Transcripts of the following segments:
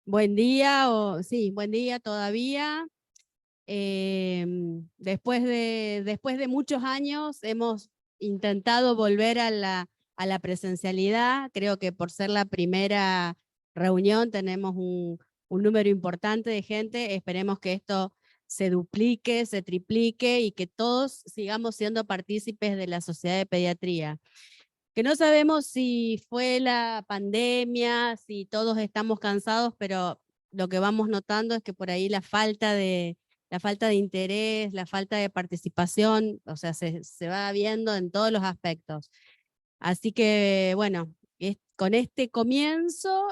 Buen día, sí, buen día todavía. Después de muchos años hemos intentado volver a la presencialidad. Creo que por ser la primera reunión tenemos un número importante de gente. Esperemos que esto se duplique, se triplique y que todos sigamos siendo partícipes de la Sociedad de Pediatría. Que no sabemos si fue la pandemia, si todos estamos cansados, pero lo que vamos notando es que por ahí la falta de interés, la falta de participación, o sea, se va viendo en todos los aspectos. Así que, bueno, con este comienzo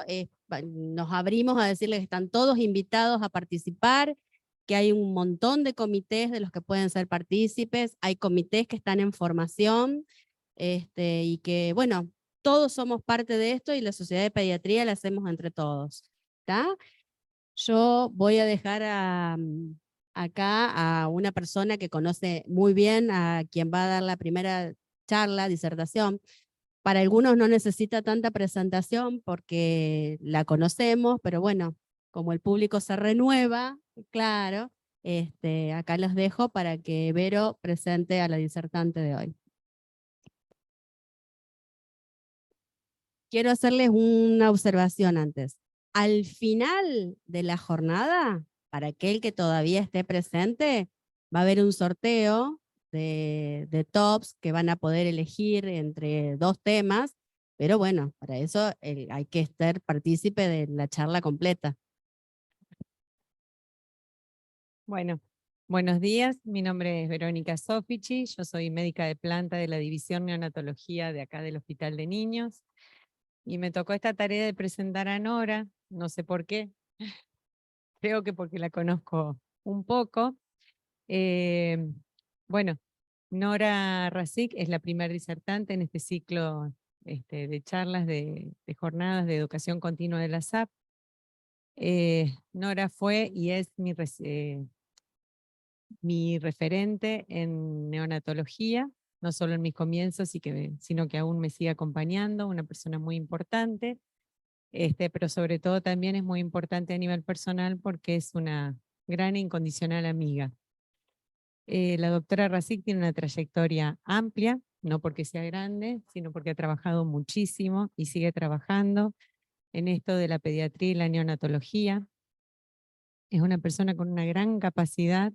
nos abrimos a decirles que están todos invitados a participar, que hay un montón de comités de los que pueden ser partícipes, hay comités que están en formación, y que, bueno, todos somos parte de esto y la Sociedad de Pediatría la hacemos entre todos. ¿Está? Yo voy a dejar acá a una persona que conoce muy bien a quien va a dar la primera charla, disertación. Para algunos no necesita tanta presentación porque la conocemos, pero bueno, como el público se renueva, claro, acá los dejo para que Vero presente a la disertante de hoy. Quiero hacerles una observación antes. Al final de la jornada, para aquel que todavía esté presente, va a haber un sorteo de tops que van a poder elegir entre dos temas, pero bueno, para eso hay que estar partícipe de la charla completa. Bueno, buenos días. Mi nombre es Verónica Sofici. Yo soy médica de planta de la División Neonatología de acá del Hospital de Niños. Y me tocó esta tarea de presentar a Nora, no sé por qué, creo que porque la conozco un poco. Eh, bueno, Nora Rasic es la primer disertante en este ciclo de charlas de jornadas de educación continua de la SAP. Nora fue y es mi referente en neonatología, no solo en mis comienzos, sino que aún me sigue acompañando, una persona muy importante, pero sobre todo también es muy importante a nivel personal porque es una gran e incondicional amiga. La doctora Rasic tiene una trayectoria amplia, no porque sea grande, sino porque ha trabajado muchísimo y sigue trabajando en esto de la pediatría y la neonatología. Es una persona con una gran capacidad,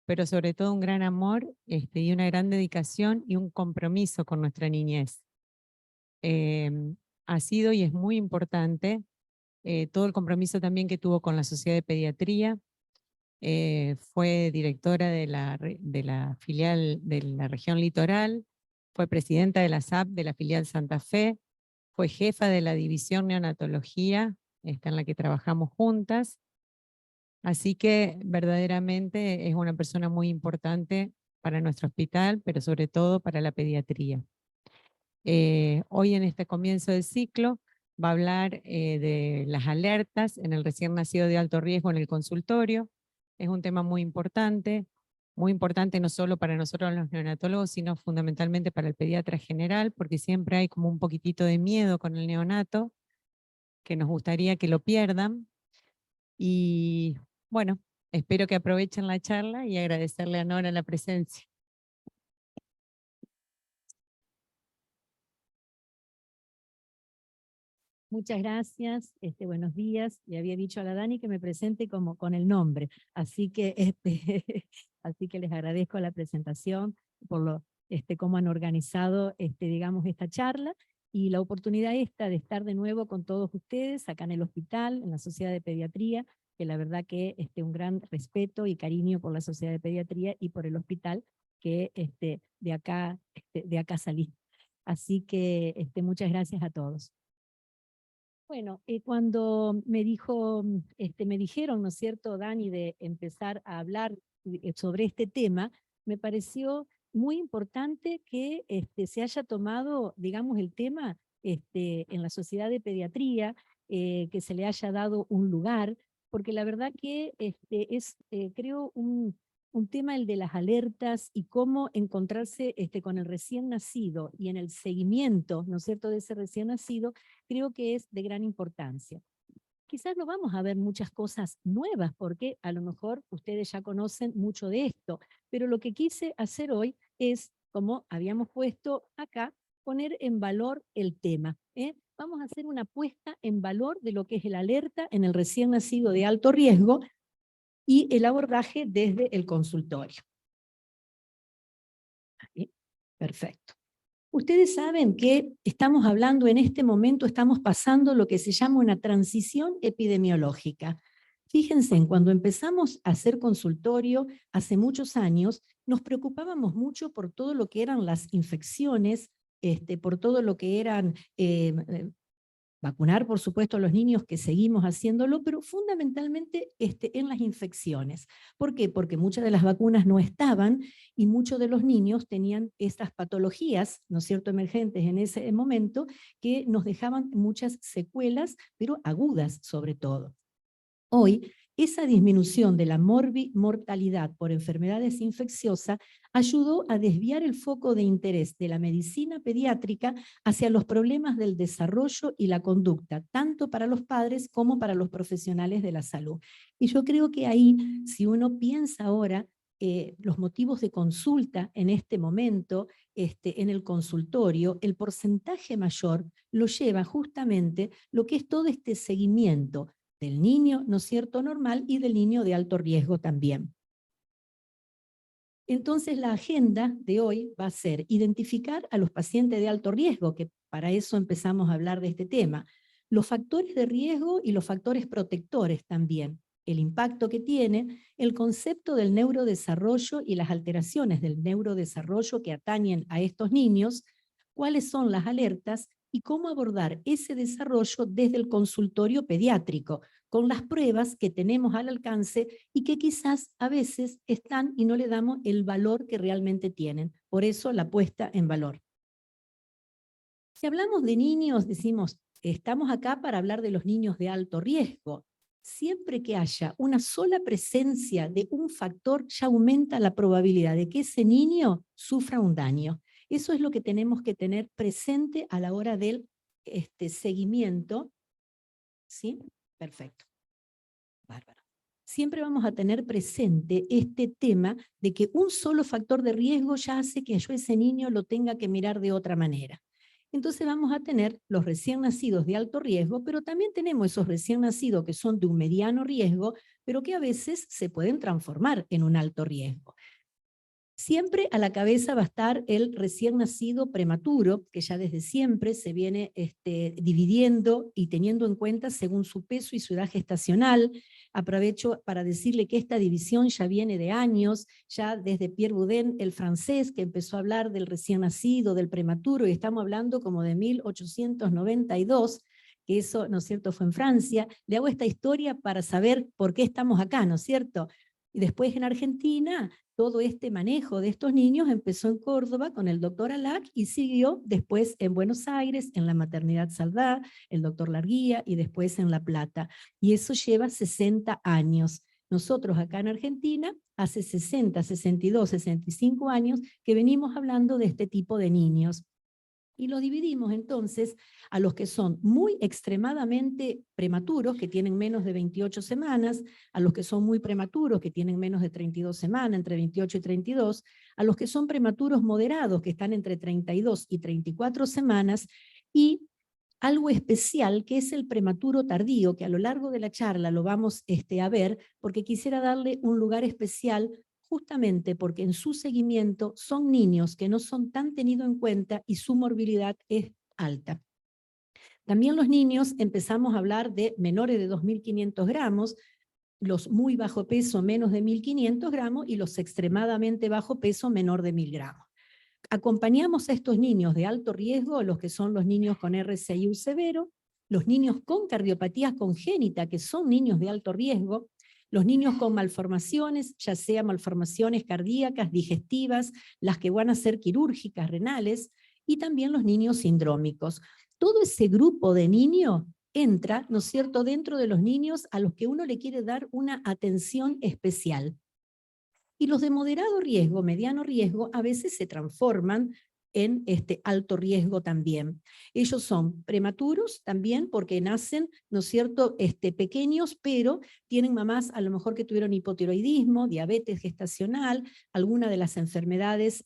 pero sobre todo un gran amor y una gran dedicación y un compromiso con nuestra niñez. Ha sido y es muy importante todo el compromiso también que tuvo con la Sociedad de Pediatría. Fue directora de la filial de la región litoral, fue presidenta de la SAP de la filial Santa Fe, fue jefa de la división neonatología, en la que trabajamos juntas. Así que verdaderamente es una persona muy importante para nuestro hospital, pero sobre todo para la pediatría. Hoy en este comienzo del ciclo va a hablar de las alertas en el recién nacido de alto riesgo en el consultorio. Es un tema muy importante no solo para nosotros los neonatólogos, sino fundamentalmente para el pediatra general, porque siempre hay como un poquitito de miedo con el neonato, que nos gustaría que lo pierdan. Y bueno, espero que aprovechen la charla y agradecerle a Nora la presencia. Muchas gracias, buenos días. Le había dicho a la Dani que me presente como con el nombre, así que, así que les agradezco la presentación por cómo han organizado, digamos, esta charla y la oportunidad esta de estar de nuevo con todos ustedes acá en el hospital, en la Sociedad de Pediatría, que la verdad que un gran respeto y cariño por la Sociedad de Pediatría y por el hospital que de acá salí. Así que muchas gracias a todos. Bueno, cuando me dijeron, ¿no es cierto, Dani, de empezar a hablar sobre este tema, me pareció muy importante que se haya tomado, digamos, el tema en la Sociedad de Pediatría, que se le haya dado un lugar, porque la verdad que es, creo, un tema el de las alertas y cómo encontrarse con el recién nacido y en el seguimiento, ¿no es cierto?, de ese recién nacido, creo que es de gran importancia. quizás no vamos a ver muchas cosas nuevas, porque a lo mejor ustedes ya conocen mucho de esto, pero lo que quise hacer hoy es, como habíamos puesto acá, poner en valor el tema. Vamos a hacer una puesta en valor de lo que es el alerta en el recién nacido de alto riesgo y el abordaje desde el consultorio. Ahí. Perfecto. Ustedes saben que estamos hablando en este momento, estamos pasando lo que se llama una transición epidemiológica. Fíjense, cuando empezamos a hacer consultorio hace muchos años, nos preocupábamos mucho por todo lo que eran las infecciones, por todo lo que eran vacunar, por supuesto, a los niños, que seguimos haciéndolo, pero fundamentalmente en las infecciones. ¿Por qué? Porque muchas de las vacunas no estaban y muchos de los niños tenían estas patologías, ¿no es cierto?, emergentes en ese momento, que nos dejaban muchas secuelas, pero agudas sobre todo. Hoy, esa disminución de la mortalidad por enfermedades infecciosas ayudó a desviar el foco de interés de la medicina pediátrica hacia los problemas del desarrollo y la conducta, tanto para los padres como para los profesionales de la salud. Y yo creo que ahí, si uno piensa ahora, los motivos de consulta en este momento, en el consultorio, el porcentaje mayor lo lleva justamente lo que es todo este seguimiento del niño, ¿no es cierto?, normal, y del niño de alto riesgo también. Entonces la agenda de hoy va a ser identificar a los pacientes de alto riesgo, que para eso empezamos a hablar de este tema, los factores de riesgo y los factores protectores también, el impacto que tiene, el concepto del neurodesarrollo y las alteraciones del neurodesarrollo que atañen a estos niños, cuáles son las alertas y cómo abordar ese desarrollo desde el consultorio pediátrico, con las pruebas que tenemos al alcance y que quizás a veces están y no le damos el valor que realmente tienen. Por eso la puesta en valor. Si hablamos de niños, decimos, estamos acá para hablar de los niños de alto riesgo. Siempre que haya una sola presencia de un factor, ya aumenta la probabilidad de que ese niño sufra un daño. Eso es lo que tenemos que tener presente a la hora del seguimiento. ¿Sí? Perfecto. Bárbaro. Siempre vamos a tener presente este tema de que un solo factor de riesgo ya hace que yo ese niño lo tenga que mirar de otra manera. Entonces vamos a tener los recién nacidos de alto riesgo, pero también tenemos esos recién nacidos que son de un mediano riesgo, pero que a veces se pueden transformar en un alto riesgo. Siempre a la cabeza va a estar el recién nacido prematuro, que ya desde siempre se viene dividiendo y teniendo en cuenta según su peso y su edad gestacional. Aprovecho para decirle que esta división ya viene de años, ya desde Pierre Boudin, el francés, que empezó a hablar del recién nacido, del prematuro, y estamos hablando como de 1892, que eso, ¿no es cierto?, fue en Francia. Le hago esta historia para saber por qué estamos acá, ¿no es cierto? Y después en Argentina, todo este manejo de estos niños empezó en Córdoba con el doctor Alac y siguió después en Buenos Aires, en la Maternidad Saldá, el doctor Larguía, y después en La Plata. Y eso lleva 60 años. Nosotros acá en Argentina, hace 60, 62, 65 años que venimos hablando de este tipo de niños. Y lo dividimos entonces a los que son muy extremadamente prematuros, que tienen menos de 28 semanas, a los que son muy prematuros, que tienen menos de 32 semanas, entre 28 y 32, a los que son prematuros moderados, que están entre 32 y 34 semanas, y algo especial que es el prematuro tardío, que a lo largo de la charla lo vamos a ver, porque quisiera darle un lugar especial justamente porque en su seguimiento son niños que no son tan tenidos en cuenta y su morbilidad es alta. También los niños empezamos a hablar de menores de 2.500 gramos, los muy bajo peso menos de 1.500 gramos y los extremadamente bajo peso menor de 1.000 gramos. Acompañamos a estos niños de alto riesgo, los que son los niños con RCIU severo, los niños con cardiopatía congénita, que son niños de alto riesgo, los niños con malformaciones, ya sea malformaciones cardíacas, digestivas, las que van a ser quirúrgicas, renales, y también los niños sindrómicos. Todo ese grupo de niños entra, ¿no es cierto?, dentro de los niños a los que uno le quiere dar una atención especial. Y los de moderado riesgo, mediano riesgo, a veces se transforman en alto riesgo también. Ellos son prematuros también porque nacen, ¿no es cierto?, pequeños, pero tienen mamás a lo mejor que tuvieron hipotiroidismo, diabetes gestacional, alguna de las enfermedades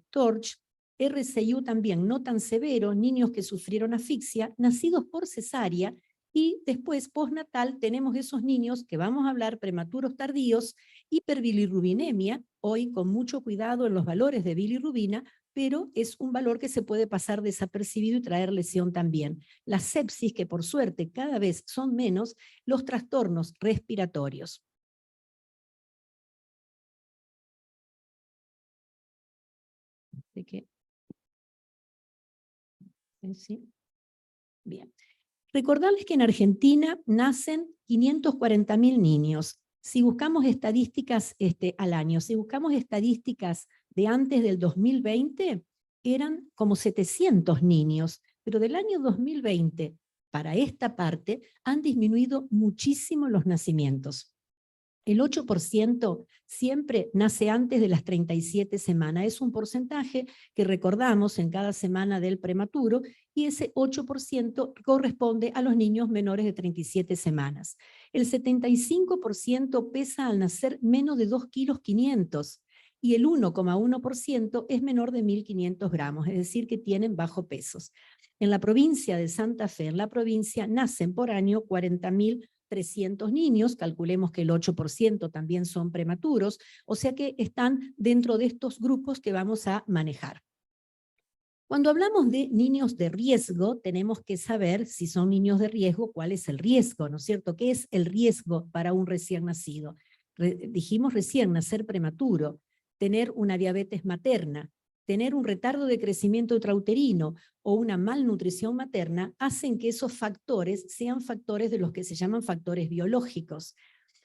TORCH, RCIU también no tan severo, niños que sufrieron asfixia, nacidos por cesárea, y después postnatal tenemos esos niños que vamos a hablar prematuros tardíos, hiperbilirrubinemia, hoy con mucho cuidado en los valores de bilirrubina, pero es un valor que se puede pasar desapercibido y traer lesión también. La sepsis, que por suerte cada vez son menos, los trastornos respiratorios. Así que, sí. Bien. Recordarles que en Argentina nacen 540.000 niños. Si buscamos estadísticas al año, si buscamos estadísticas de antes del 2020, eran como 700 niños, pero del año 2020 para esta parte han disminuido muchísimo los nacimientos. El 8% siempre nace antes de las 37 semanas. Es un porcentaje que recordamos en cada semana del prematuro, y ese 8% corresponde a los niños menores de 37 semanas. El 75% pesa al nacer menos de 2,5 kilos, y el 1,1% es menor de 1.500 gramos, es decir, que tienen bajo pesos. En la provincia de Santa Fe, en la provincia, nacen por año 40.300 niños, calculemos que el 8% también son prematuros, o sea que están dentro de estos grupos que vamos a manejar. Cuando hablamos de niños de riesgo, tenemos que saber si son niños de riesgo, cuál es el riesgo, ¿no es cierto? ¿Qué es el riesgo para un recién nacido? Dijimos recién, nacer prematuro, tener una diabetes materna, tener un retardo de crecimiento intrauterino o una malnutrición materna, hacen que esos factores sean factores de los que se llaman factores biológicos.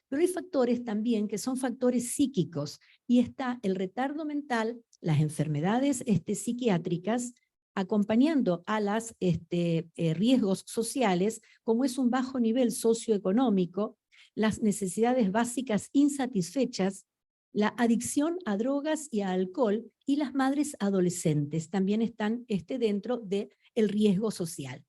Pero hay factores también que son factores psíquicos, y está el retardo mental, las enfermedades psiquiátricas, acompañando a los riesgos sociales, como es un bajo nivel socioeconómico, las necesidades básicas insatisfechas, la adicción a drogas y a alcohol, y las madres adolescentes también están dentro del riesgo social.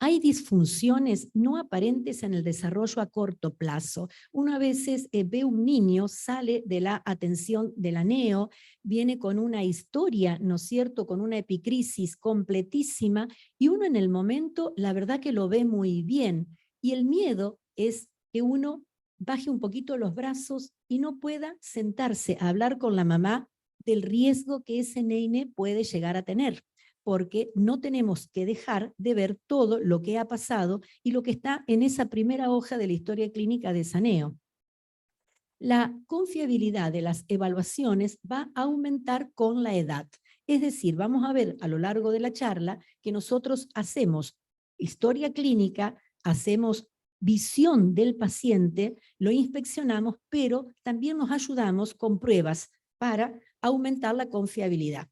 Hay disfunciones no aparentes en el desarrollo a corto plazo. Uno a veces ve un niño, sale de la atención de la neo, viene con una historia, ¿no es cierto?, con una epicrisis completísima, y uno en el momento, la verdad que lo ve muy bien. Y el miedo es que uno baje un poquito los brazos y no pueda sentarse a hablar con la mamá del riesgo que ese nene puede llegar a tener, porque no tenemos que dejar de ver todo lo que ha pasado y lo que está en esa primera hoja de la historia clínica de saneo. La confiabilidad de las evaluaciones va a aumentar con la edad. Es decir, vamos a ver a lo largo de la charla que nosotros hacemos historia clínica, hacemos visión del paciente, lo inspeccionamos, pero también nos ayudamos con pruebas para aumentar la confiabilidad.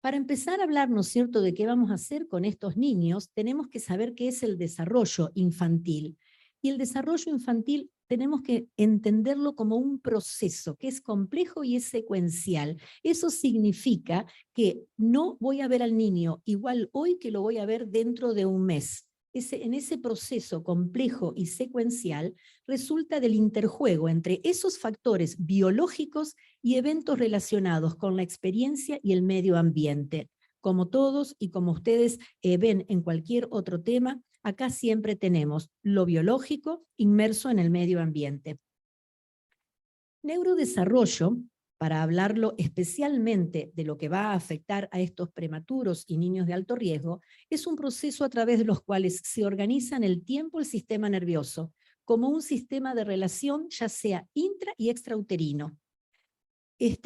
Para empezar a hablar, ¿no es cierto?, de qué vamos a hacer con estos niños, tenemos que saber qué es el desarrollo infantil. Y el desarrollo infantil tenemos que entenderlo como un proceso que es complejo y es secuencial. Eso significa que no voy a ver al niño igual hoy que lo voy a ver dentro de un mes. En ese proceso complejo y secuencial resulta del interjuego entre esos factores biológicos y eventos relacionados con la experiencia y el medio ambiente. Como todos y como ustedes ven en cualquier otro tema, acá siempre tenemos lo biológico inmerso en el medio ambiente. Neurodesarrollo, para hablarlo especialmente de lo que va a afectar a estos prematuros y niños de alto riesgo, es un proceso a través de los cuales se organiza en el tiempo el sistema nervioso, como un sistema de relación ya sea intra y extrauterino.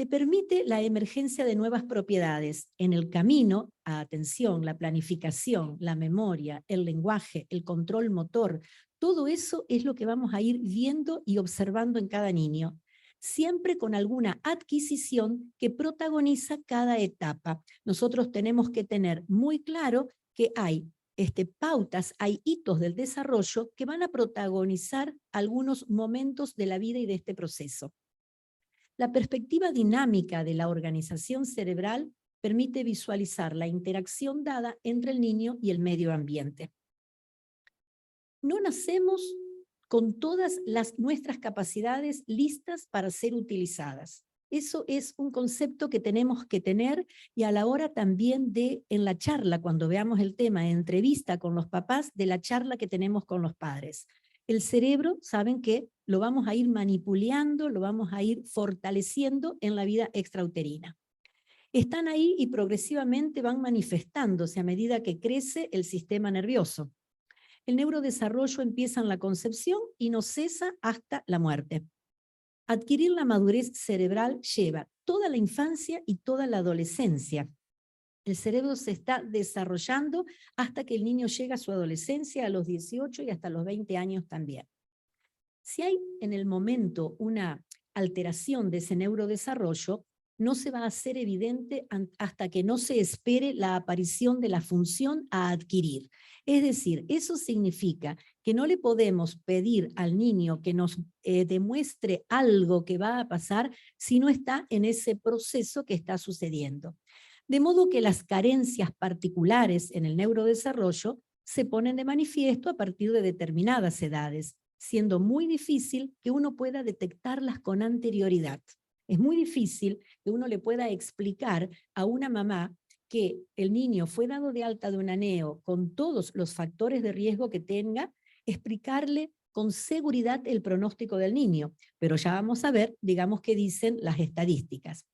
Permite la emergencia de nuevas propiedades. En el camino, atención, la planificación, la memoria, el lenguaje, el control motor, todo eso es lo que vamos a ir viendo y observando en cada niño, siempre con alguna adquisición que protagoniza cada etapa. Nosotros tenemos que tener muy claro que hay pautas, hay hitos del desarrollo que van a protagonizar algunos momentos de la vida y de este proceso. La perspectiva dinámica de la organización cerebral permite visualizar la interacción dada entre el niño y el medio ambiente. No nacemos con todas nuestras capacidades listas para ser utilizadas. Eso es un concepto que tenemos que tener, y a la hora también de, en la charla, cuando veamos el tema de entrevista con los papás, de la charla que tenemos con los padres. El cerebro, saben que lo vamos a ir manipulando, lo vamos a ir fortaleciendo en la vida extrauterina. Están ahí y progresivamente van manifestándose a medida que crece el sistema nervioso. El neurodesarrollo empieza en la concepción y no cesa hasta la muerte. Adquirir la madurez cerebral lleva toda la infancia y toda la adolescencia. El cerebro se está desarrollando hasta que el niño llega a su adolescencia, a los 18 y hasta los 20 años también. Si hay en el momento una alteración de ese neurodesarrollo, no se va a hacer evidente hasta que no se espere la aparición de la función a adquirir. Es decir, eso significa que no le podemos pedir al niño que nos demuestre algo que va a pasar si no está en ese proceso que está sucediendo. De modo que las carencias particulares en el neurodesarrollo se ponen de manifiesto a partir de determinadas edades, siendo muy difícil que uno pueda detectarlas con anterioridad. Es muy difícil que uno le pueda explicar a una mamá que el niño fue dado de alta de una NEO con todos los factores de riesgo que tenga, explicarle con seguridad el pronóstico del niño. Pero ya vamos a ver, digamos, qué dicen las estadísticas.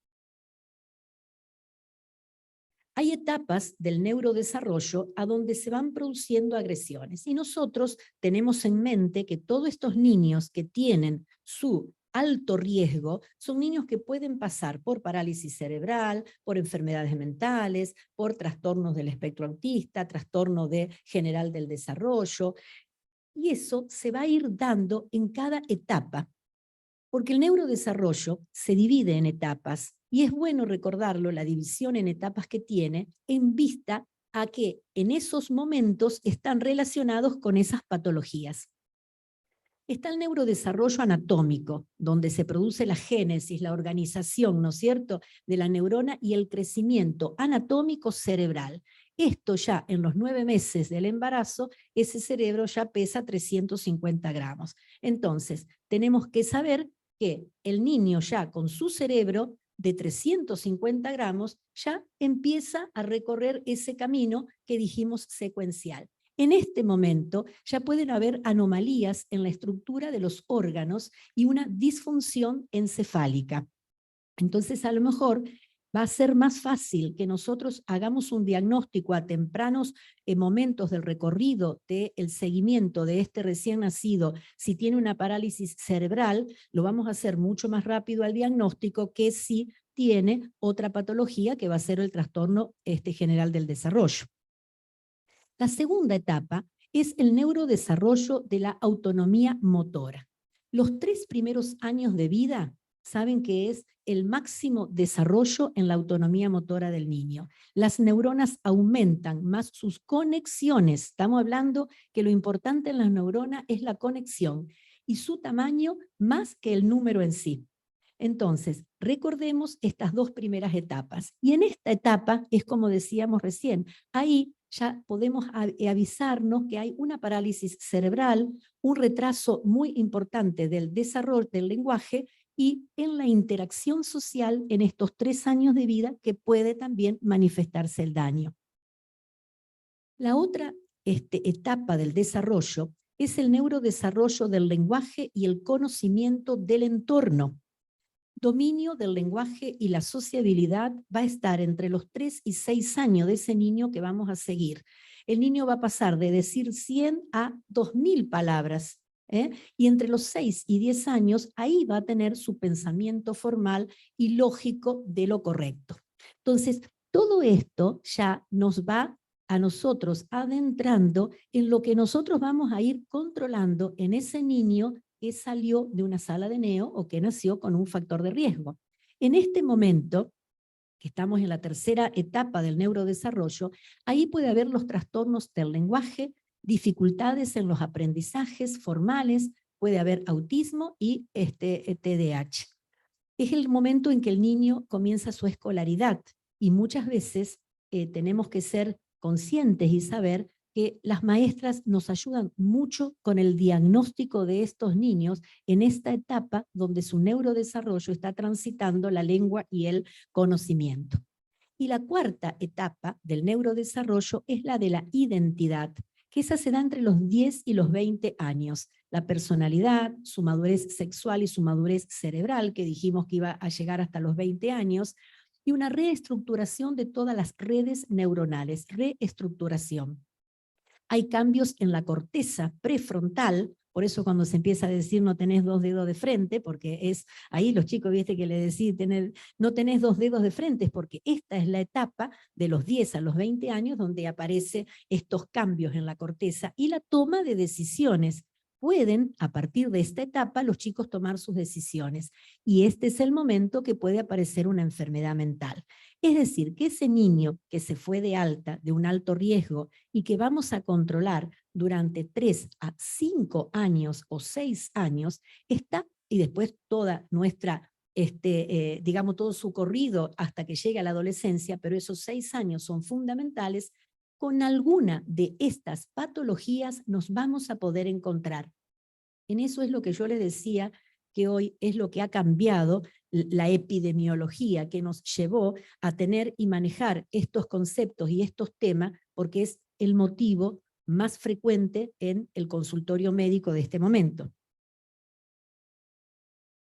Hay etapas del neurodesarrollo a donde se van produciendo agresiones, y nosotros tenemos en mente que todos estos niños que tienen su alto riesgo son niños que pueden pasar por parálisis cerebral, por enfermedades mentales, por trastornos del espectro autista, trastorno general del desarrollo, y eso se va a ir dando en cada etapa, porque el neurodesarrollo se divide en etapas, y es bueno recordarlo, la división en etapas que tiene, en vista a que en esos momentos están relacionados con esas patologías. Está el neurodesarrollo anatómico, donde se produce la génesis, la organización, ¿no es cierto?, de la neurona y el crecimiento anatómico cerebral. Esto ya en los 9 meses del embarazo, ese cerebro ya pesa 350 gramos. Entonces, tenemos que saber que el niño ya con su cerebro de 350 gramos ya empieza a recorrer ese camino que dijimos secuencial. En este momento ya pueden haber anomalías en la estructura de los órganos y una disfunción encefálica. Entonces, a lo mejor va a ser más fácil que nosotros hagamos un diagnóstico a tempranos momentos del recorrido del seguimiento de este recién nacido. Si tiene una parálisis cerebral, lo vamos a hacer mucho más rápido al diagnóstico que si tiene otra patología que va a ser el trastorno general del desarrollo. La segunda etapa es el neurodesarrollo de la autonomía motora. Los 3 primeros años de vida saben que es el máximo desarrollo en la autonomía motora del niño. Las neuronas aumentan más sus conexiones. Estamos hablando que lo importante en las neuronas es la conexión y su tamaño más que el número en sí. Entonces, recordemos estas 2 primeras etapas. Y en esta etapa es como decíamos recién, ahí ya podemos avisarnos que hay una parálisis cerebral, un retraso muy importante del desarrollo del lenguaje y en la interacción social en estos 3 años de vida que puede también manifestarse el daño. La otra etapa del desarrollo es el neurodesarrollo del lenguaje y el conocimiento del entorno. Dominio del lenguaje y la sociabilidad va a estar entre los 3 y 6 años de ese niño que vamos a seguir. El niño va a pasar de decir 100 a 2000 palabras, y entre los 6 y 10 años ahí va a tener su pensamiento formal y lógico de lo correcto. Entonces, todo esto ya nos va a nosotros adentrando en lo que nosotros vamos a ir controlando en ese niño que salió de una sala de neo o que nació con un factor de riesgo. En este momento, que estamos en la tercera etapa del neurodesarrollo, ahí puede haber los trastornos del lenguaje, dificultades en los aprendizajes formales, puede haber autismo y TDAH. Es el momento en que el niño comienza su escolaridad Y muchas veces tenemos que ser conscientes y saber que las maestras nos ayudan mucho con el diagnóstico de estos niños en esta etapa donde su neurodesarrollo está transitando la lengua y el conocimiento. Y la cuarta etapa del neurodesarrollo es la de la identidad, que esa se da entre los 10 y los 20 años. La personalidad, su madurez sexual y su madurez cerebral, que dijimos que iba a llegar hasta los 20 años, y una reestructuración de todas las redes neuronales, reestructuración. Hay cambios en la corteza prefrontal, por eso cuando se empieza a decir no tenés 2 dedos de frente, porque es ahí los chicos, viste que le decís no tenés 2 dedos de frente, es porque esta es la etapa de los 10 a los 20 años donde aparecen estos cambios en la corteza y la toma de decisiones. Pueden, a partir de esta etapa, los chicos tomar sus decisiones. Y este es el momento que puede aparecer una enfermedad mental. Es decir, que ese niño que se fue de alta, de un alto riesgo, y que vamos a controlar durante 3 a 5 años o 6 años, está, y después toda nuestra, digamos, todo su corrido hasta que llegue a la adolescencia, pero esos 6 años son fundamentales. Con alguna de estas patologías nos vamos a poder encontrar. En eso es lo que yo les decía, que hoy es lo que ha cambiado la epidemiología, que nos llevó a tener y manejar estos conceptos y estos temas, porque es el motivo más frecuente en el consultorio médico de este momento.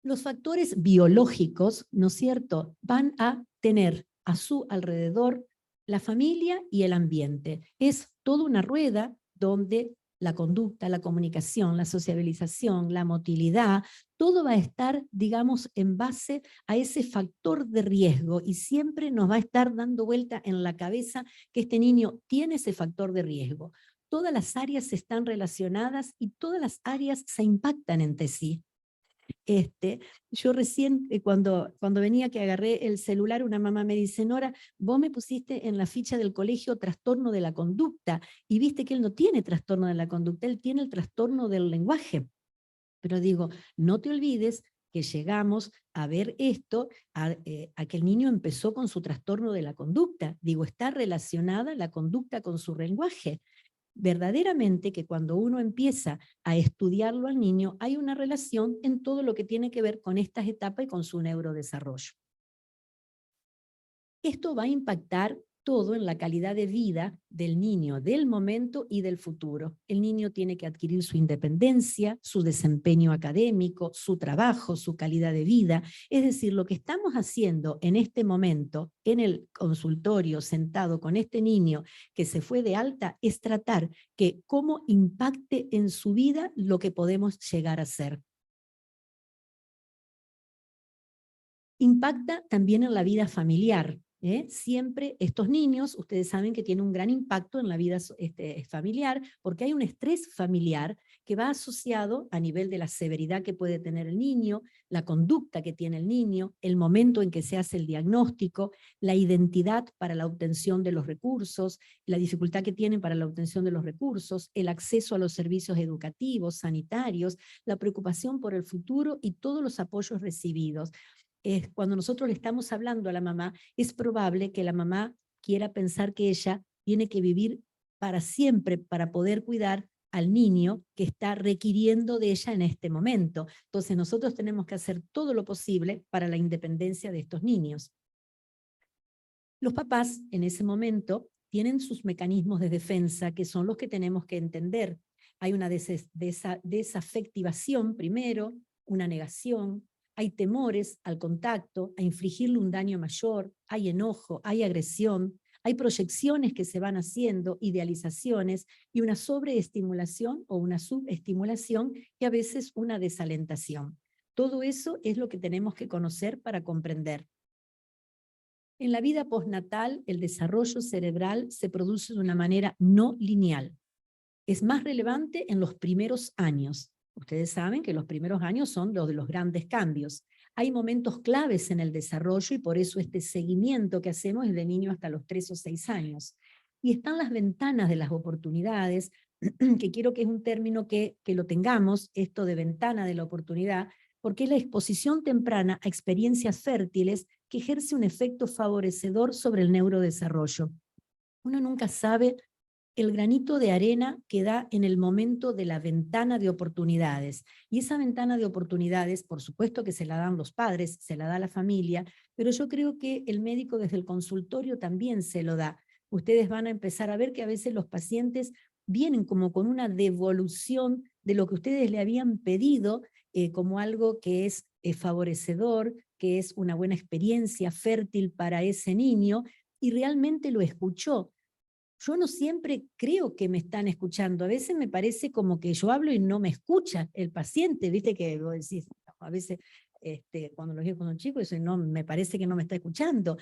Los factores biológicos, ¿no es cierto?, van a tener a su alrededor la familia y el ambiente. Es toda una rueda donde la conducta, la comunicación, la sociabilización, la motilidad, todo va a estar, digamos, en base a ese factor de riesgo y siempre nos va a estar dando vuelta en la cabeza que este niño tiene ese factor de riesgo. Todas las áreas están relacionadas y todas las áreas se impactan entre sí. Yo recién, cuando venía que agarré el celular, una mamá me dice, Nora, vos me pusiste en la ficha del colegio trastorno de la conducta, y viste que él no tiene trastorno de la conducta, él tiene el trastorno del lenguaje. Pero digo, no te olvides que llegamos a ver esto, a que el niño empezó con su trastorno de la conducta. Digo, está relacionada la conducta con su lenguaje. Verdaderamente que cuando uno empieza a estudiarlo al niño, hay una relación en todo lo que tiene que ver con estas etapas y con su neurodesarrollo. Esto va a impactar todo en la calidad de vida del niño, del momento y del futuro. El niño tiene que adquirir su independencia, su desempeño académico, su trabajo, su calidad de vida. Es decir, lo que estamos haciendo en este momento en el consultorio sentado con este niño que se fue de alta es tratar que cómo impacte en su vida lo que podemos llegar a ser. Impacta también en la vida familiar. Siempre estos niños, ustedes saben que tienen un gran impacto en la vida familiar, porque hay un estrés familiar que va asociado a nivel de la severidad que puede tener el niño, la conducta que tiene el niño, el momento en que se hace el diagnóstico, la identidad para la obtención de los recursos, la dificultad que tienen para la obtención de los recursos, el acceso a los servicios educativos, sanitarios, la preocupación por el futuro y todos los apoyos recibidos. Cuando nosotros le estamos hablando a la mamá, es probable que la mamá quiera pensar que ella tiene que vivir para siempre para poder cuidar al niño que está requiriendo de ella en este momento. Entonces nosotros tenemos que hacer todo lo posible para la independencia de estos niños. Los papás en ese momento tienen sus mecanismos de defensa que son los que tenemos que entender. Hay una desafectivación primero, una negación, hay temores al contacto, a infligirle un daño mayor, hay enojo, hay agresión, hay proyecciones que se van haciendo, idealizaciones y una sobreestimulación o una subestimulación y a veces una desalentación. Todo eso es lo que tenemos que conocer para comprender. En la vida postnatal, el desarrollo cerebral se produce de una manera no lineal. Es más relevante en los primeros años. Ustedes saben que los primeros años son los de los grandes cambios. Hay momentos claves en el desarrollo y por eso este seguimiento que hacemos es de niño hasta los 3 o 6 años. Y están las ventanas de las oportunidades, que quiero que es un término que lo tengamos, esto de ventana de la oportunidad, porque es la exposición temprana a experiencias fértiles que ejerce un efecto favorecedor sobre el neurodesarrollo. Uno nunca sabe el granito de arena que da en el momento de la ventana de oportunidades. Y esa ventana de oportunidades, por supuesto que se la dan los padres, se la da la familia, pero yo creo que el médico desde el consultorio también se lo da. Ustedes van a empezar a ver que a veces los pacientes vienen como con una devolución de lo que ustedes le habían pedido, como algo que es favorecedor, que es una buena experiencia fértil para ese niño, y realmente lo escuchó. Yo no siempre creo que me están escuchando, a veces me parece como que yo hablo y no me escucha el paciente, viste que vos decís, a veces cuando los hijos son chicos, no, me parece que no me está escuchando,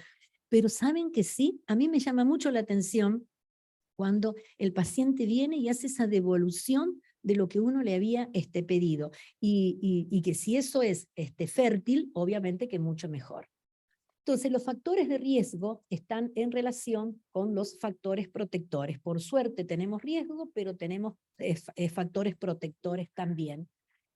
pero saben que sí, a mí me llama mucho la atención cuando el paciente viene y hace esa devolución de lo que uno le había pedido, y que si eso es fértil, obviamente que mucho mejor. Entonces, los factores de riesgo están en relación con los factores protectores. Por suerte tenemos riesgo, pero tenemos factores protectores también.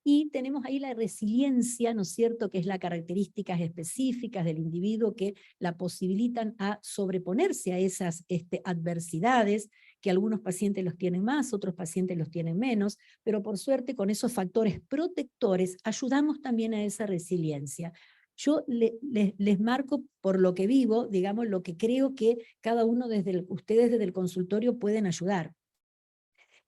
Y tenemos ahí la resiliencia, ¿no es cierto?, que es las características específicas del individuo que la posibilitan a sobreponerse a esas adversidades, que algunos pacientes los tienen más, otros pacientes los tienen menos, pero por suerte con esos factores protectores ayudamos también a esa resiliencia. Yo les marco por lo que vivo, digamos, lo que creo que cada uno ustedes desde el consultorio pueden ayudar.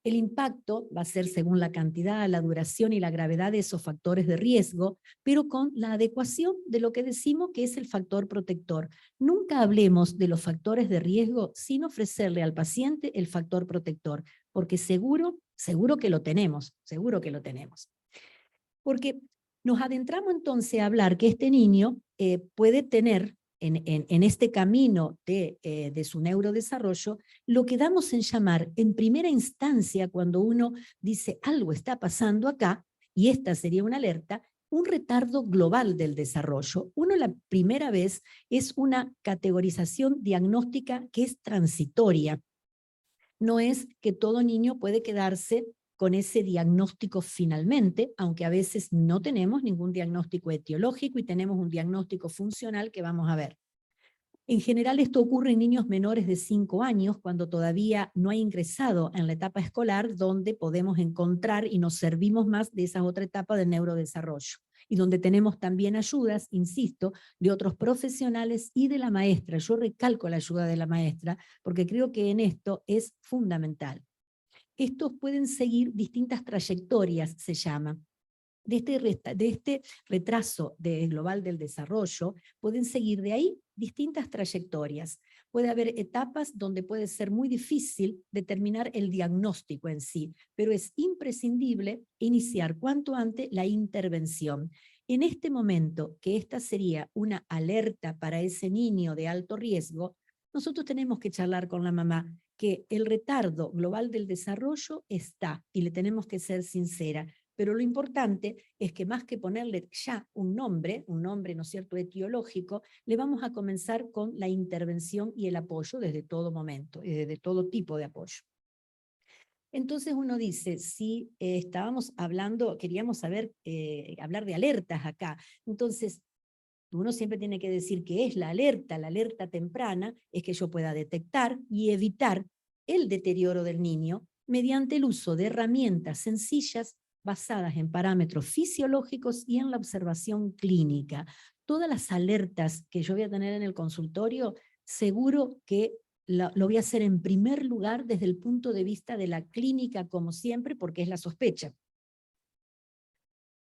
El impacto va a ser según la cantidad, la duración y la gravedad de esos factores de riesgo, pero con la adecuación de lo que decimos que es el factor protector. Nunca hablemos de los factores de riesgo sin ofrecerle al paciente el factor protector, porque seguro que lo tenemos, seguro que lo tenemos. Porque nos adentramos entonces a hablar que este niño puede tener en este camino de su neurodesarrollo lo que damos en llamar en primera instancia cuando uno dice algo está pasando acá, y esta sería una alerta, un retardo global del desarrollo. Uno la primera vez es una categorización diagnóstica que es transitoria. No es que todo niño puede quedarse con ese diagnóstico finalmente, aunque a veces no tenemos ningún diagnóstico etiológico y tenemos un diagnóstico funcional que vamos a ver. En general esto ocurre en niños menores de 5 años, cuando todavía no ha ingresado en la etapa escolar, donde podemos encontrar y nos servimos más de esa otra etapa del neurodesarrollo, y donde tenemos también ayudas, insisto, de otros profesionales y de la maestra. Yo recalco la ayuda de la maestra, porque creo que en esto es fundamental. Estos pueden seguir distintas trayectorias, se llama. De este retraso global del desarrollo, pueden seguir de ahí distintas trayectorias. Puede haber etapas donde puede ser muy difícil determinar el diagnóstico en sí, pero es imprescindible iniciar cuanto antes la intervención. En este momento, que esta sería una alerta para ese niño de alto riesgo, nosotros tenemos que charlar con la mamá que el retardo global del desarrollo está, y le tenemos que ser sincera, pero lo importante es que más que ponerle ya un nombre, ¿no es cierto?, etiológico, le vamos a comenzar con la intervención y el apoyo desde todo momento, y desde todo tipo de apoyo. Entonces uno dice, si estábamos hablando, queríamos hablar de alertas acá, entonces uno siempre tiene que decir qué es la alerta temprana es que yo pueda detectar y evitar el deterioro del niño mediante el uso de herramientas sencillas basadas en parámetros fisiológicos y en la observación clínica. Todas las alertas que yo voy a tener en el consultorio, seguro que lo voy a hacer en primer lugar desde el punto de vista de la clínica, como siempre, porque es la sospecha.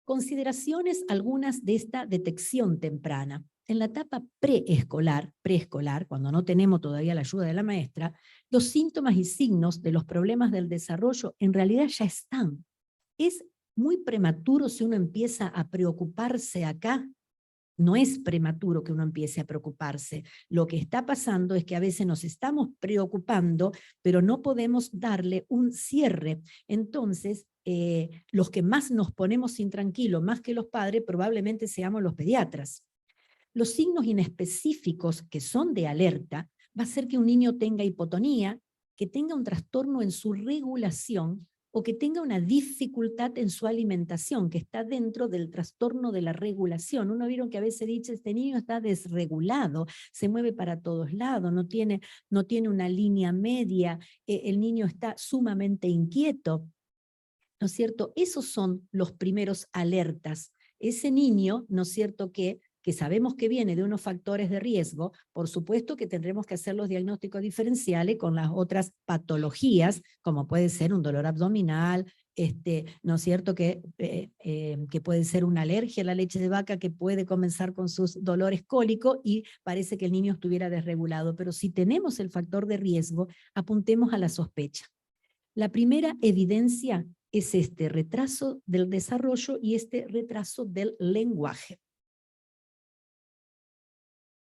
Consideraciones algunas de esta detección temprana. En la etapa preescolar, cuando no tenemos todavía la ayuda de la maestra, los síntomas y signos de los problemas del desarrollo en realidad ya están. Es muy prematuro si uno empieza a preocuparse acá. No es prematuro que uno empiece a preocuparse. Lo que está pasando es que a veces nos estamos preocupando, pero no podemos darle un cierre. Entonces, los que más nos ponemos intranquilos, más que los padres, probablemente seamos los pediatras. Los signos inespecíficos que son de alerta va a ser que un niño tenga hipotonía, que tenga un trastorno en su regulación, o que tenga una dificultad en su alimentación, que está dentro del trastorno de la regulación. Uno vieron que a veces dice, este niño está desregulado, se mueve para todos lados, no tiene una línea media, el niño está sumamente inquieto, ¿no es cierto? Esos son los primeros alertas. Ese niño, ¿no es cierto?, que sabemos que viene de unos factores de riesgo, por supuesto que tendremos que hacer los diagnósticos diferenciales con las otras patologías, como puede ser un dolor abdominal, ¿no es cierto?, que puede ser una alergia a la leche de vaca, que puede comenzar con sus dolores cólicos y parece que el niño estuviera desregulado. Pero si tenemos el factor de riesgo, apuntemos a la sospecha. La primera evidencia es este retraso del desarrollo y este retraso del lenguaje.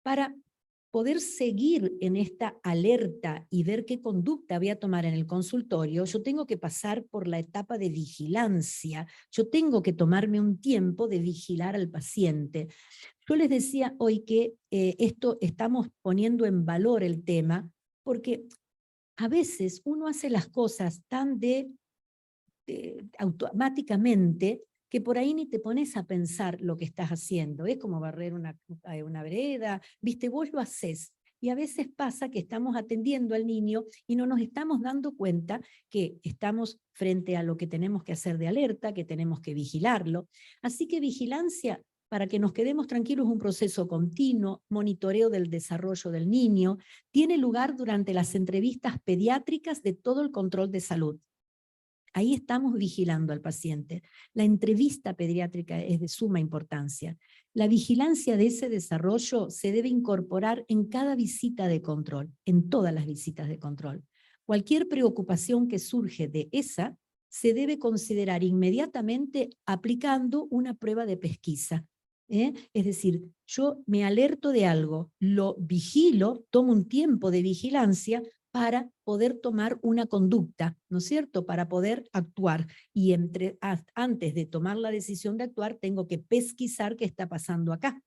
Para poder seguir en esta alerta y ver qué conducta voy a tomar en el consultorio, yo tengo que pasar por la etapa de vigilancia. Yo tengo que tomarme un tiempo de vigilar al paciente. Yo les decía hoy que esto estamos poniendo en valor el tema, porque a veces uno hace las cosas tan automáticamente que por ahí ni te pones a pensar lo que estás haciendo. Es como barrer una vereda, viste, vos lo haces. Y a veces pasa que estamos atendiendo al niño y no nos estamos dando cuenta que estamos frente a lo que tenemos que hacer de alerta, que tenemos que vigilarlo. Así que vigilancia, para que nos quedemos tranquilos, es un proceso continuo, monitoreo del desarrollo del niño, tiene lugar durante las entrevistas pediátricas de todo el control de salud. Ahí estamos vigilando al paciente. La entrevista pediátrica es de suma importancia. La vigilancia de ese desarrollo se debe incorporar en cada visita de control, en todas las visitas de control. Cualquier preocupación que surge de esa se debe considerar inmediatamente aplicando una prueba de pesquisa. Es decir, yo me alerto de algo, lo vigilo, tomo un tiempo de vigilancia para poder tomar una conducta, ¿no es cierto?, para poder actuar. Y antes de tomar la decisión de actuar, tengo que pesquisar qué está pasando acá.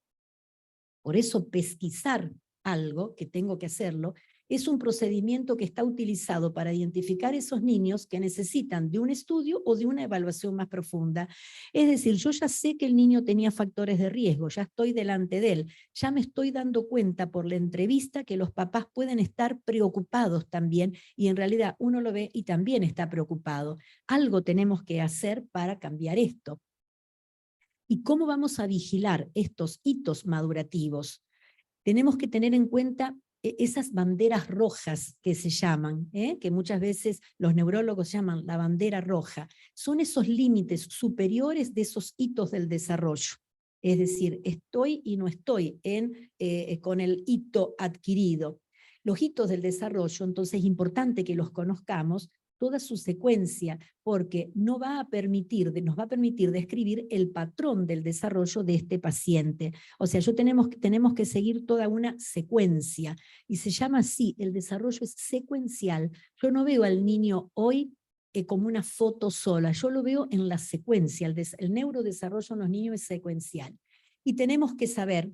Por eso pesquisar algo, que tengo que hacerlo, es un procedimiento que está utilizado para identificar esos niños que necesitan de un estudio o de una evaluación más profunda. Es decir, yo ya sé que el niño tenía factores de riesgo, ya estoy delante de él, ya me estoy dando cuenta por la entrevista que los papás pueden estar preocupados también, y en realidad uno lo ve y también está preocupado. Algo tenemos que hacer para cambiar esto. ¿Y cómo vamos a vigilar estos hitos madurativos? Tenemos que tener en cuenta esas banderas rojas que se llaman, que muchas veces los neurólogos llaman la bandera roja. Son esos límites superiores de esos hitos del desarrollo. Es decir, estoy y no estoy con el hito adquirido. Los hitos del desarrollo, entonces es importante que los conozcamos, toda su secuencia, porque nos va a permitir describir el patrón del desarrollo de este paciente. O sea, tenemos que seguir toda una secuencia, y se llama así, el desarrollo es secuencial. Yo no veo al niño hoy como una foto sola, yo lo veo en la secuencia. El neurodesarrollo en los niños es secuencial. Y tenemos que saber,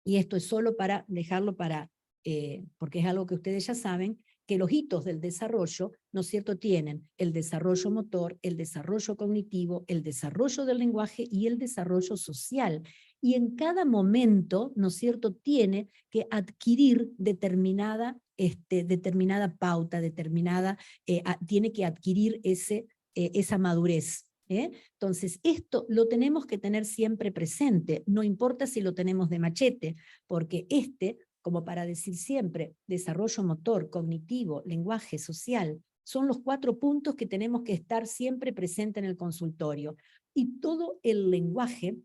y esto es solo para dejarlo porque es algo que ustedes ya saben, que los hitos del desarrollo, ¿no es cierto?, tienen el desarrollo motor, el desarrollo cognitivo, el desarrollo del lenguaje y el desarrollo social. Y en cada momento, ¿no es cierto?, tiene que adquirir determinada pauta, tiene que adquirir esa madurez. Entonces, esto lo tenemos que tener siempre presente, no importa si lo tenemos de machete, porque como para decir siempre, desarrollo motor, cognitivo, lenguaje, social, son los 4 puntos que tenemos que estar siempre presentes en el consultorio. Y todo el lenguaje,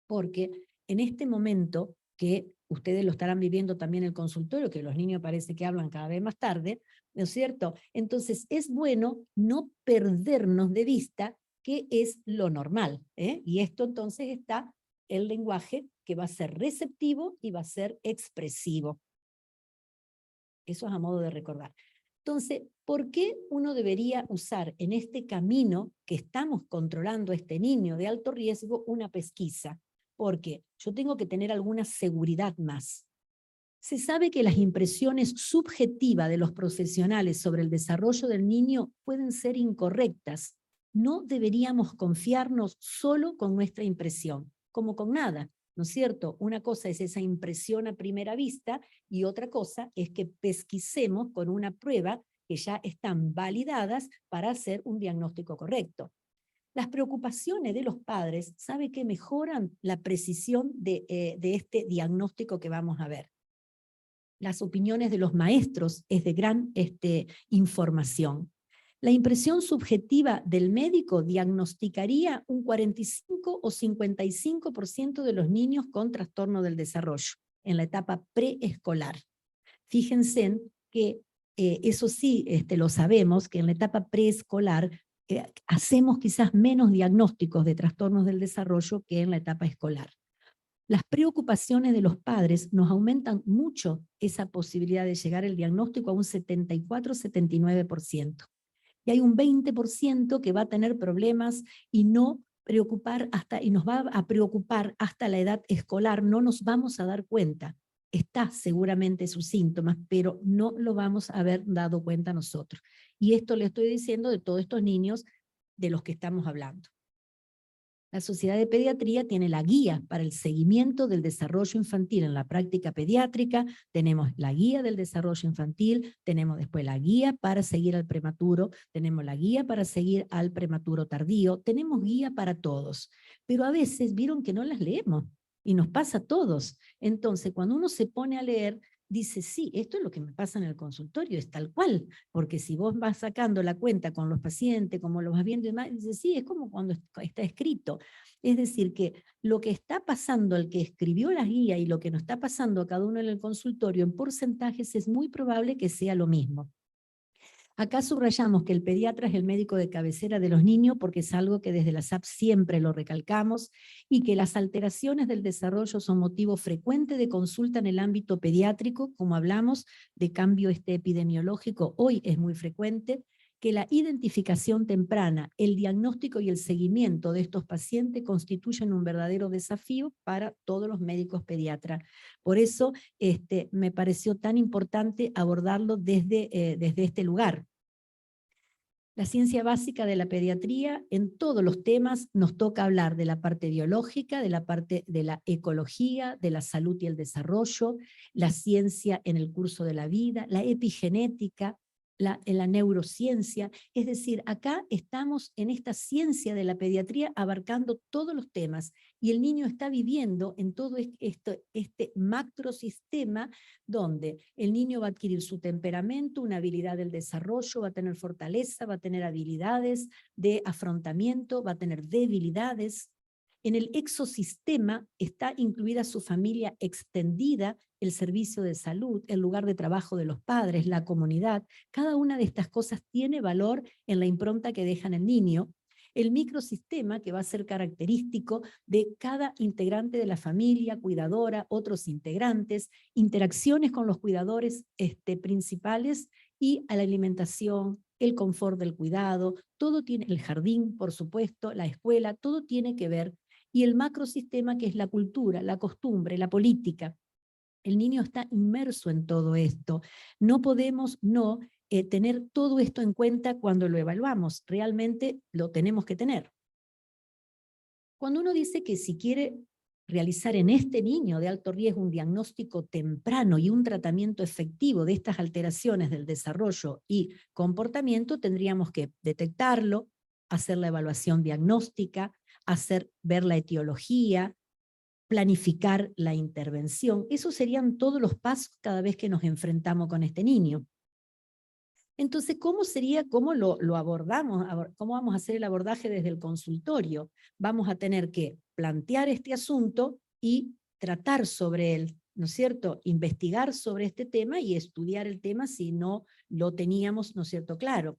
porque en este momento que ustedes lo estarán viviendo también en el consultorio, que los niños parece que hablan cada vez más tarde, ¿no es cierto? Entonces es bueno no perdernos de vista qué es lo normal, y esto entonces está el lenguaje que va a ser receptivo y va a ser expresivo. Eso es a modo de recordar. Entonces, ¿por qué uno debería usar en este camino que estamos controlando a este niño de alto riesgo una pesquisa? Porque yo tengo que tener alguna seguridad más. Se sabe que las impresiones subjetivas de los profesionales sobre el desarrollo del niño pueden ser incorrectas. No deberíamos confiarnos solo con nuestra impresión, como con nada, ¿no es cierto? Una cosa es esa impresión a primera vista y otra cosa es que pesquisemos con una prueba que ya están validadas para hacer un diagnóstico correcto. Las preocupaciones de los padres, ¿sabe que mejoran la precisión de este diagnóstico que vamos a ver? Las opiniones de los maestros es de gran información. La impresión subjetiva del médico diagnosticaría un 45 o 55% de los niños con trastorno del desarrollo en la etapa preescolar. Fíjense que eso sí lo sabemos, que en la etapa preescolar hacemos quizás menos diagnósticos de trastornos del desarrollo que en la etapa escolar. Las preocupaciones de los padres nos aumentan mucho esa posibilidad de llegar al diagnóstico a un 74-79%. Y hay un 20% que va a tener problemas y nos va a preocupar hasta la edad escolar. No nos vamos a dar cuenta. Está seguramente sus síntomas, pero no lo vamos a haber dado cuenta nosotros. Y esto le estoy diciendo de todos estos niños de los que estamos hablando. La Sociedad de Pediatría tiene la guía para el seguimiento del desarrollo infantil en la práctica pediátrica, tenemos la guía del desarrollo infantil, tenemos después la guía para seguir al prematuro, tenemos la guía para seguir al prematuro tardío, tenemos guía para todos, pero a veces vieron que no las leemos y nos pasa a todos. Entonces, cuando uno se pone a leer, dice, sí, esto es lo que me pasa en el consultorio, es tal cual, porque si vos vas sacando la cuenta con los pacientes, como lo vas viendo y demás, dice, sí, es como cuando está escrito. Es decir, que lo que está pasando al que escribió la guía y lo que nos está pasando a cada uno en el consultorio en porcentajes es muy probable que sea lo mismo. Acá subrayamos que el pediatra es el médico de cabecera de los niños porque es algo que desde la SAP siempre lo recalcamos y que las alteraciones del desarrollo son motivo frecuente de consulta en el ámbito pediátrico, como hablamos de cambio epidemiológico, hoy es muy frecuente, que la identificación temprana, el diagnóstico y el seguimiento de estos pacientes constituyen un verdadero desafío para todos los médicos pediatras. Por eso me pareció tan importante abordarlo desde este lugar. La ciencia básica de la pediatría, en todos los temas nos toca hablar de la parte biológica, de la parte de la ecología, de la salud y el desarrollo, la ciencia en el curso de la vida, la epigenética, la neurociencia, es decir, acá estamos en esta ciencia de la pediatría abarcando todos los temas y el niño está viviendo en todo este macrosistema donde el niño va a adquirir su temperamento, una habilidad del desarrollo, va a tener fortaleza, va a tener habilidades de afrontamiento, va a tener debilidades. En el exosistema está incluida su familia extendida, el servicio de salud, el lugar de trabajo de los padres, la comunidad. Cada una de estas cosas tiene valor en la impronta que deja en el niño. El microsistema, que va a ser característico de cada integrante de la familia, cuidadora, otros integrantes, interacciones con los cuidadores principales y a la alimentación, el confort del cuidado, todo tiene, el jardín, por supuesto, la escuela, todo tiene que ver. Y el macrosistema, que es la cultura, la costumbre, la política. El niño está inmerso en todo esto. No podemos no tener todo esto en cuenta cuando lo evaluamos. Realmente lo tenemos que tener. Cuando uno dice que si quiere realizar en este niño de alto riesgo un diagnóstico temprano y un tratamiento efectivo de estas alteraciones del desarrollo y comportamiento, tendríamos que detectarlo, hacer la evaluación diagnóstica, ver la etiología, planificar la intervención. Esos serían todos los pasos cada vez que nos enfrentamos con este niño. Entonces, ¿cómo lo abordamos? ¿Cómo vamos a hacer el abordaje desde el consultorio? Vamos a tener que plantear este asunto y tratar sobre él, ¿no es cierto? Investigar sobre este tema y estudiar el tema si no lo teníamos, ¿no es cierto?, claro.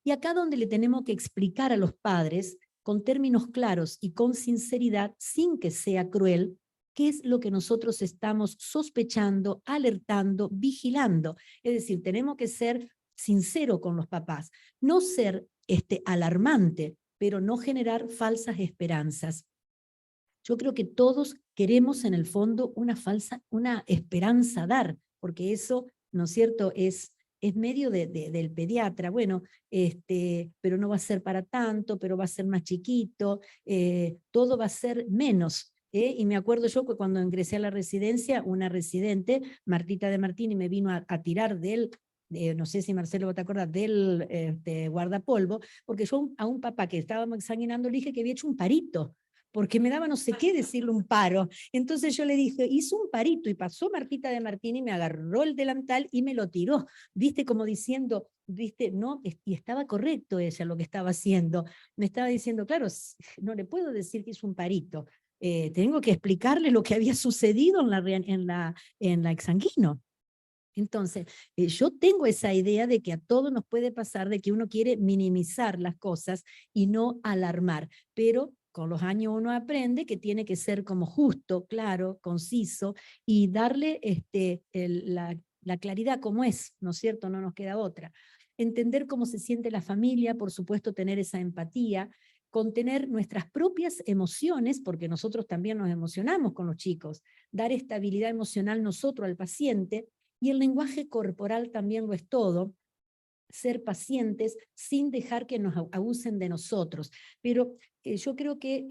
Y acá donde le tenemos que explicar a los padres con términos claros y con sinceridad, sin que sea cruel, qué es lo que nosotros estamos sospechando, alertando, vigilando. Es decir, tenemos que ser sinceros con los papás, no ser alarmante, pero no generar falsas esperanzas. Yo creo que todos queremos en el fondo una esperanza dar, porque eso, ¿no es cierto?, es medio del pediatra. Bueno, pero no va a ser para tanto, pero va a ser más chiquito, todo va a ser menos. Y me acuerdo yo que cuando ingresé a la residencia, una residente, Martita de Martini, me vino a tirar del, no sé si Marcelo te acuerdas, del guardapolvo, porque yo a un papá que estábamos examinando le dije que había hecho un parito, porque me daba no sé qué decirle un paro. Entonces yo le dije, hizo un parito, y pasó Martita de Martini, me agarró el delantal y me lo tiró, viste, como diciendo, viste, no, y estaba correcto ella lo que estaba haciendo. Me estaba diciendo, claro, no le puedo decir que hizo un parito, tengo que explicarle lo que había sucedido en la exsanguino. Entonces, yo tengo esa idea de que a todos nos puede pasar de que uno quiere minimizar las cosas y no alarmar, pero con los años uno aprende que tiene que ser como justo, claro, conciso, y darle la claridad como es, ¿no es cierto? No nos queda otra. Entender cómo se siente la familia, por supuesto tener esa empatía, contener nuestras propias emociones, porque nosotros también nos emocionamos con los chicos, dar estabilidad emocional nosotros al paciente, y el lenguaje corporal también lo es todo, ser pacientes sin dejar que nos abusen de nosotros. Pero yo creo que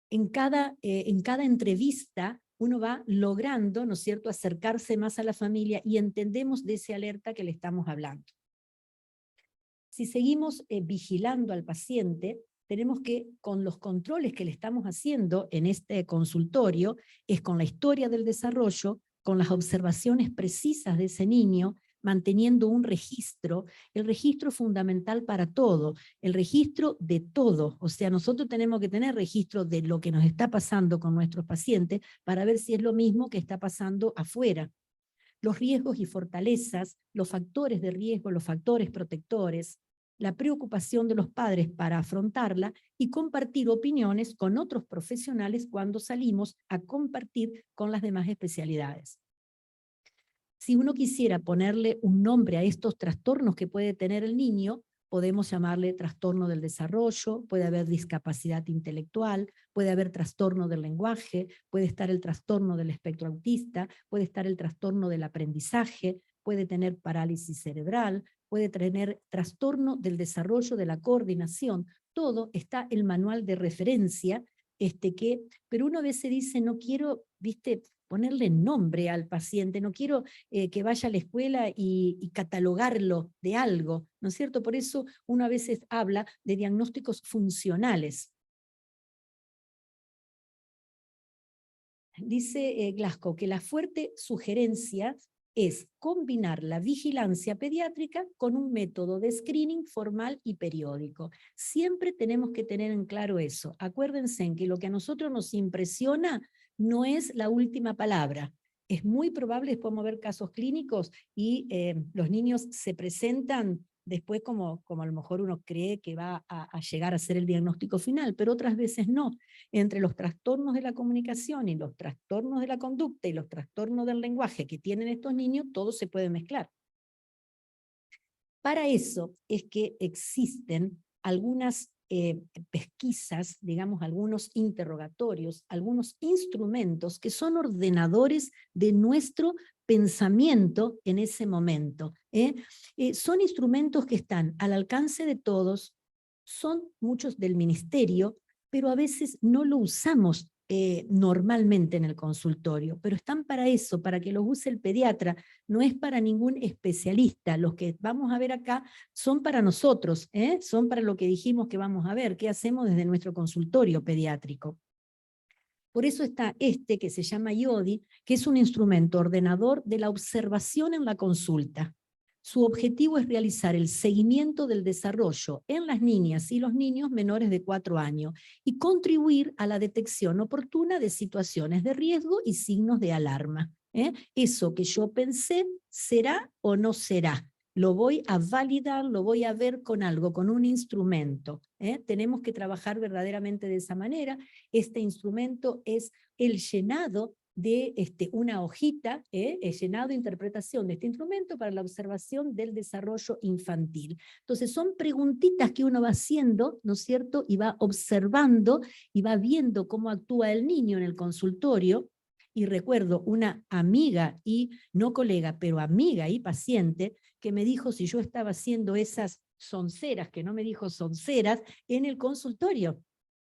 en cada entrevista uno va logrando, ¿no es cierto?, acercarse más a la familia y entendemos de esa alerta que le estamos hablando. Si seguimos vigilando al paciente, tenemos que, con los controles que le estamos haciendo en este consultorio, es con la historia del desarrollo, con las observaciones precisas de ese niño, manteniendo un registro. El registro es fundamental para todo, el registro de todo. O sea, nosotros tenemos que tener registro de lo que nos está pasando con nuestros pacientes para ver si es lo mismo que está pasando afuera. Los riesgos y fortalezas, los factores de riesgo, los factores protectores, la preocupación de los padres para afrontarla y compartir opiniones con otros profesionales cuando salimos a compartir con las demás especialidades. Si uno quisiera ponerle un nombre a estos trastornos que puede tener el niño, podemos llamarle trastorno del desarrollo, puede haber discapacidad intelectual, puede haber trastorno del lenguaje, puede estar el trastorno del espectro autista, puede estar el trastorno del aprendizaje, puede tener parálisis cerebral, puede tener trastorno del desarrollo de la coordinación. Todo está el manual de referencia, pero uno a veces dice, no quiero, viste, ponerle nombre al paciente, no quiero que vaya a la escuela y catalogarlo de algo, ¿no es cierto? Por eso uno a veces habla de diagnósticos funcionales. Dice Glasgow que la fuerte sugerencia es combinar la vigilancia pediátrica con un método de screening formal y periódico. Siempre tenemos que tener en claro eso. Acuérdense en que lo que a nosotros nos impresiona no es la última palabra. Es muy probable, podemos ver casos clínicos y los niños se presentan después como a lo mejor uno cree que va a llegar a ser el diagnóstico final, pero otras veces no. Entre los trastornos de la comunicación y los trastornos de la conducta y los trastornos del lenguaje que tienen estos niños, todo se puede mezclar. Para eso es que existen algunas pesquisas, digamos, algunos interrogatorios, algunos instrumentos que son ordenadores de nuestro pensamiento en ese momento. Son instrumentos que están al alcance de todos, son muchos del ministerio, pero a veces no lo usamos normalmente en el consultorio, pero están para eso, para que los use el pediatra, no es para ningún especialista. Los que vamos a ver acá son para nosotros, son para lo que dijimos que vamos a ver, qué hacemos desde nuestro consultorio pediátrico. Por eso está que se llama IODI, que es un instrumento ordenador de la observación en la consulta. Su objetivo es realizar el seguimiento del desarrollo en las niñas y los niños menores de 4 años y contribuir a la detección oportuna de situaciones de riesgo y signos de alarma. Eso que yo pensé, ¿será o no será? Lo voy a validar, lo voy a ver con algo, con un instrumento. Tenemos que trabajar verdaderamente de esa manera. Este instrumento es el llenado de una hojita, el llenado de interpretación de este instrumento para la observación del desarrollo infantil. Entonces son preguntitas que uno va haciendo, ¿no es cierto? Y va observando y va viendo cómo actúa el niño en el consultorio, Y recuerdo una amiga y, no colega, pero amiga y paciente, que me dijo si yo estaba haciendo esas sonceras, que no me dijo sonceras, en el consultorio.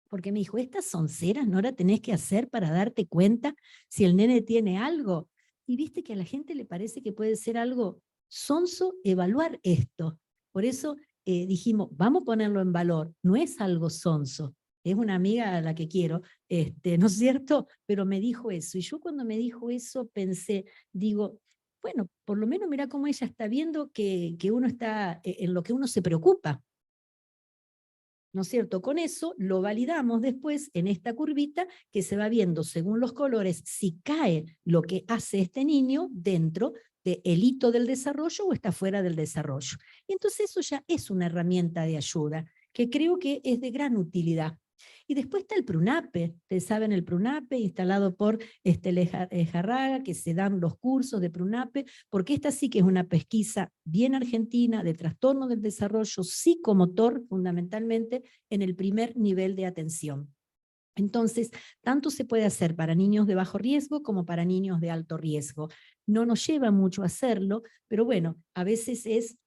Porque me dijo, estas sonceras no las tenés que hacer para darte cuenta si el nene tiene algo. Y viste que a la gente le parece que puede ser algo sonso evaluar esto. Por eso dijimos, vamos a ponerlo en valor, no es algo sonso. Es una amiga a la que quiero, ¿no es cierto? Pero me dijo eso. Y yo cuando me dijo eso pensé, digo, bueno, por lo menos mira cómo ella está viendo que uno está en lo que uno se preocupa. ¿No es cierto? Con eso lo validamos después en esta curvita que se va viendo según los colores si cae lo que hace este niño dentro del hito del desarrollo o está fuera del desarrollo. Y entonces eso ya es una herramienta de ayuda que creo que es de gran utilidad. Y después está el PRUNAPE, ustedes saben el PRUNAPE instalado por Jarraga, que se dan los cursos de PRUNAPE, porque esta sí que es una pesquisa bien argentina de trastorno del desarrollo psicomotor, fundamentalmente en el primer nivel de atención. Entonces, tanto se puede hacer para niños de bajo riesgo como para niños de alto riesgo. No nos lleva mucho hacerlo, pero bueno, a veces es...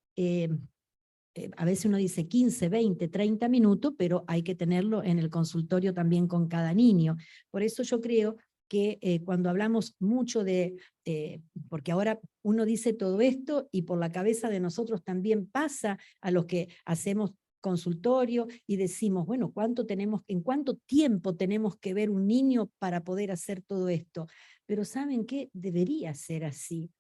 a veces uno dice 15, 20, 30 minutos, pero hay que tenerlo en el consultorio también con cada niño. Por eso yo creo que cuando hablamos mucho porque ahora uno dice todo esto y por la cabeza de nosotros también pasa a los que hacemos consultorio y decimos, bueno, ¿en cuánto tiempo tenemos que ver un niño para poder hacer todo esto? Pero ¿saben qué? Debería ser así.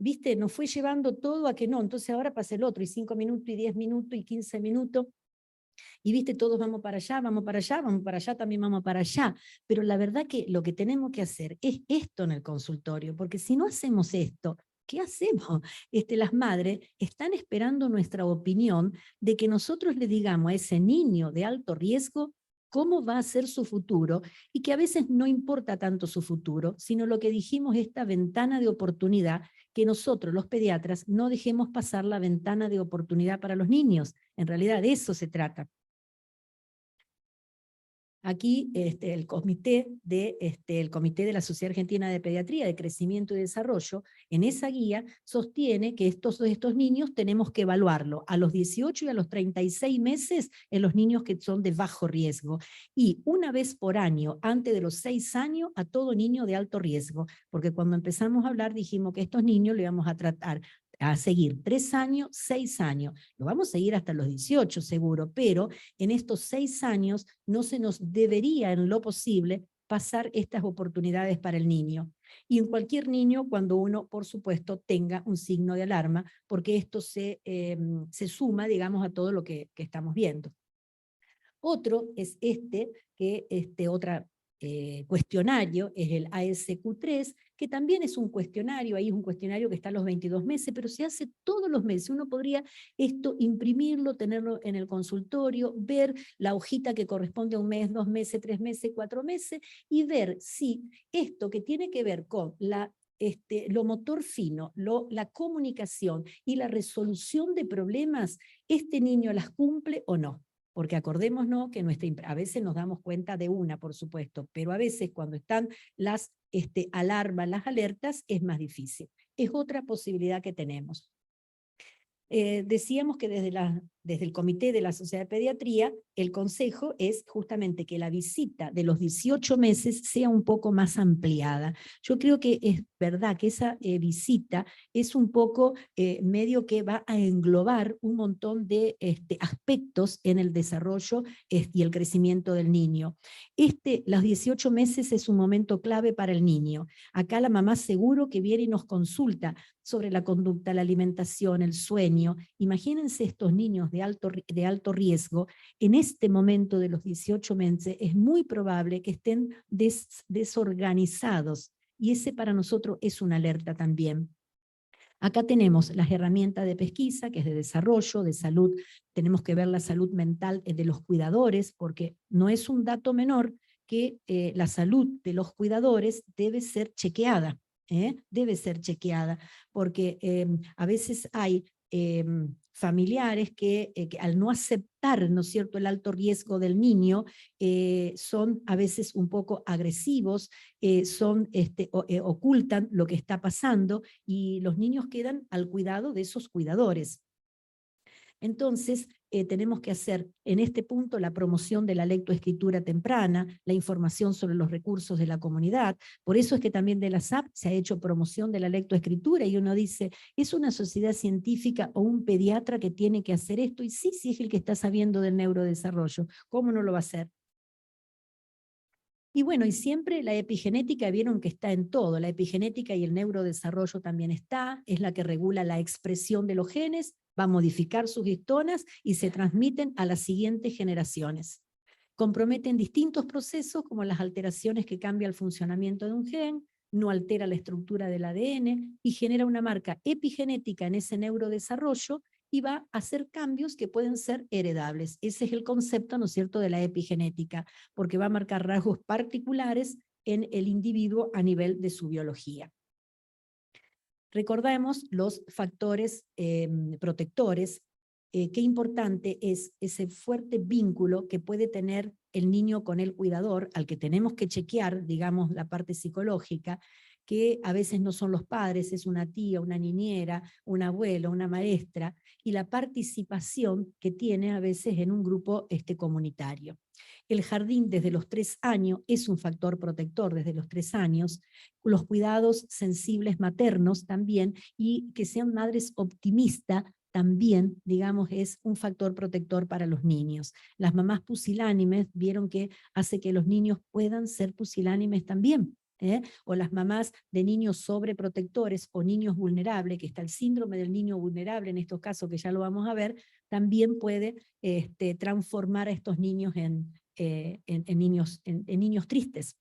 ¿Viste? Nos fue llevando todo a que no, entonces ahora pasa el otro, y 5 minutos, y 10 minutos, y 15 minutos, y viste, todos vamos para allá, vamos para allá, vamos para allá, también vamos para allá. Pero la verdad que lo que tenemos que hacer es esto en el consultorio, porque si no hacemos esto, ¿qué hacemos? Las madres están esperando nuestra opinión de que nosotros le digamos a ese niño de alto riesgo cómo va a ser su futuro, y que a veces no importa tanto su futuro, sino lo que dijimos, esta ventana de oportunidad, que nosotros los pediatras no dejemos pasar la ventana de oportunidad para los niños. En realidad de eso se trata. Aquí el comité de la Sociedad Argentina de Pediatría de Crecimiento y Desarrollo, en esa guía sostiene que estos niños tenemos que evaluarlo a los 18 y a los 36 meses en los niños que son de bajo riesgo, y una vez por año, antes de los 6 años, a todo niño de alto riesgo, porque cuando empezamos a hablar dijimos que estos niños le íbamos a seguir 3 años, 6 años. Lo vamos a seguir hasta los 18 seguro, pero en estos 6 años no se nos debería en lo posible pasar estas oportunidades para el niño. Y en cualquier niño cuando uno, por supuesto, tenga un signo de alarma, porque esto se suma, digamos, a todo lo que estamos viendo. Otro es otra cuestionario, es el ASQ3, que también es un cuestionario, ahí es un cuestionario que está a los 22 meses, pero se hace todos los meses. Uno podría imprimirlo, tenerlo en el consultorio, ver la hojita que corresponde a 1 mes, 2 meses, 3 meses, 4 meses, y ver si esto que tiene que ver con lo motor fino, la comunicación y la resolución de problemas, este niño las cumple o no. Porque acordémonos que a veces nos damos cuenta de una, por supuesto, pero a veces cuando están las alarmas, las alertas, es más difícil. Es otra posibilidad que tenemos. Decíamos que desde el Comité de la Sociedad de Pediatría, el consejo es justamente que la visita de los 18 meses sea un poco más ampliada. Yo creo que es verdad que esa visita es un poco medio que va a englobar un montón de aspectos en el desarrollo y el crecimiento del niño. Los 18 meses es un momento clave para el niño. Acá la mamá seguro que viene y nos consulta sobre la conducta, la alimentación, el sueño. Imagínense estos niños de alto riesgo, en este momento de los 18 meses es muy probable que estén desorganizados, y ese para nosotros es una alerta también. Acá tenemos las herramientas de pesquisa, que es de desarrollo, de salud. Tenemos que ver la salud mental de los cuidadores, porque no es un dato menor que la salud de los cuidadores debe ser chequeada. Debe ser chequeada, porque a veces hay familiares que al no aceptar, ¿no es cierto?, el alto riesgo del niño, son a veces un poco agresivos, ocultan lo que está pasando y los niños quedan al cuidado de esos cuidadores. Entonces, tenemos que hacer en este punto la promoción de la lectoescritura temprana, la información sobre los recursos de la comunidad. Por eso es que también de la SAP se ha hecho promoción de la lectoescritura y uno dice, ¿es una sociedad científica o un pediatra que tiene que hacer esto? Y sí, sí es el que está sabiendo del neurodesarrollo. ¿Cómo no lo va a hacer? Y bueno, y siempre la epigenética, vieron que está en todo, la epigenética y el neurodesarrollo también está, es la que regula la expresión de los genes, va a modificar sus histonas y se transmiten a las siguientes generaciones. Comprometen distintos procesos como las alteraciones que cambia el funcionamiento de un gen, no altera la estructura del ADN y genera una marca epigenética en ese neurodesarrollo y va a hacer cambios que pueden ser heredables. Ese es el concepto, ¿no es cierto?, de la epigenética, porque va a marcar rasgos particulares en el individuo a nivel de su biología. Recordemos los factores protectores. Qué importante es ese fuerte vínculo que puede tener el niño con el cuidador, al que tenemos que chequear, digamos, la parte psicológica, que a veces no son los padres, es una tía, una niñera, un abuelo, una maestra, y la participación que tiene a veces en un grupo comunitario. El jardín desde los 3 años es un factor protector desde los 3 años, los cuidados sensibles maternos también, y que sean madres optimistas también, digamos, es un factor protector para los niños. Las mamás pusilánimes vieron que hace que los niños puedan ser pusilánimes también. O las mamás de niños sobreprotectores o niños vulnerables, que está el síndrome del niño vulnerable, en estos casos que ya lo vamos a ver, también puede transformar a estos niños en niños tristes.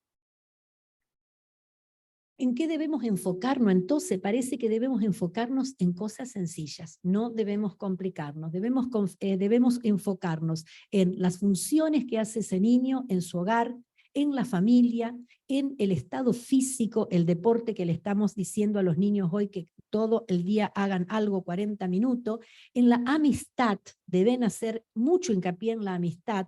¿En qué debemos enfocarnos? Entonces, parece que debemos enfocarnos en cosas sencillas, no debemos complicarnos, debemos enfocarnos en las funciones que hace ese niño en su hogar, en la familia, en el estado físico, el deporte que le estamos diciendo a los niños hoy que todo el día hagan algo 40 minutos, en la amistad, deben hacer mucho hincapié en la amistad,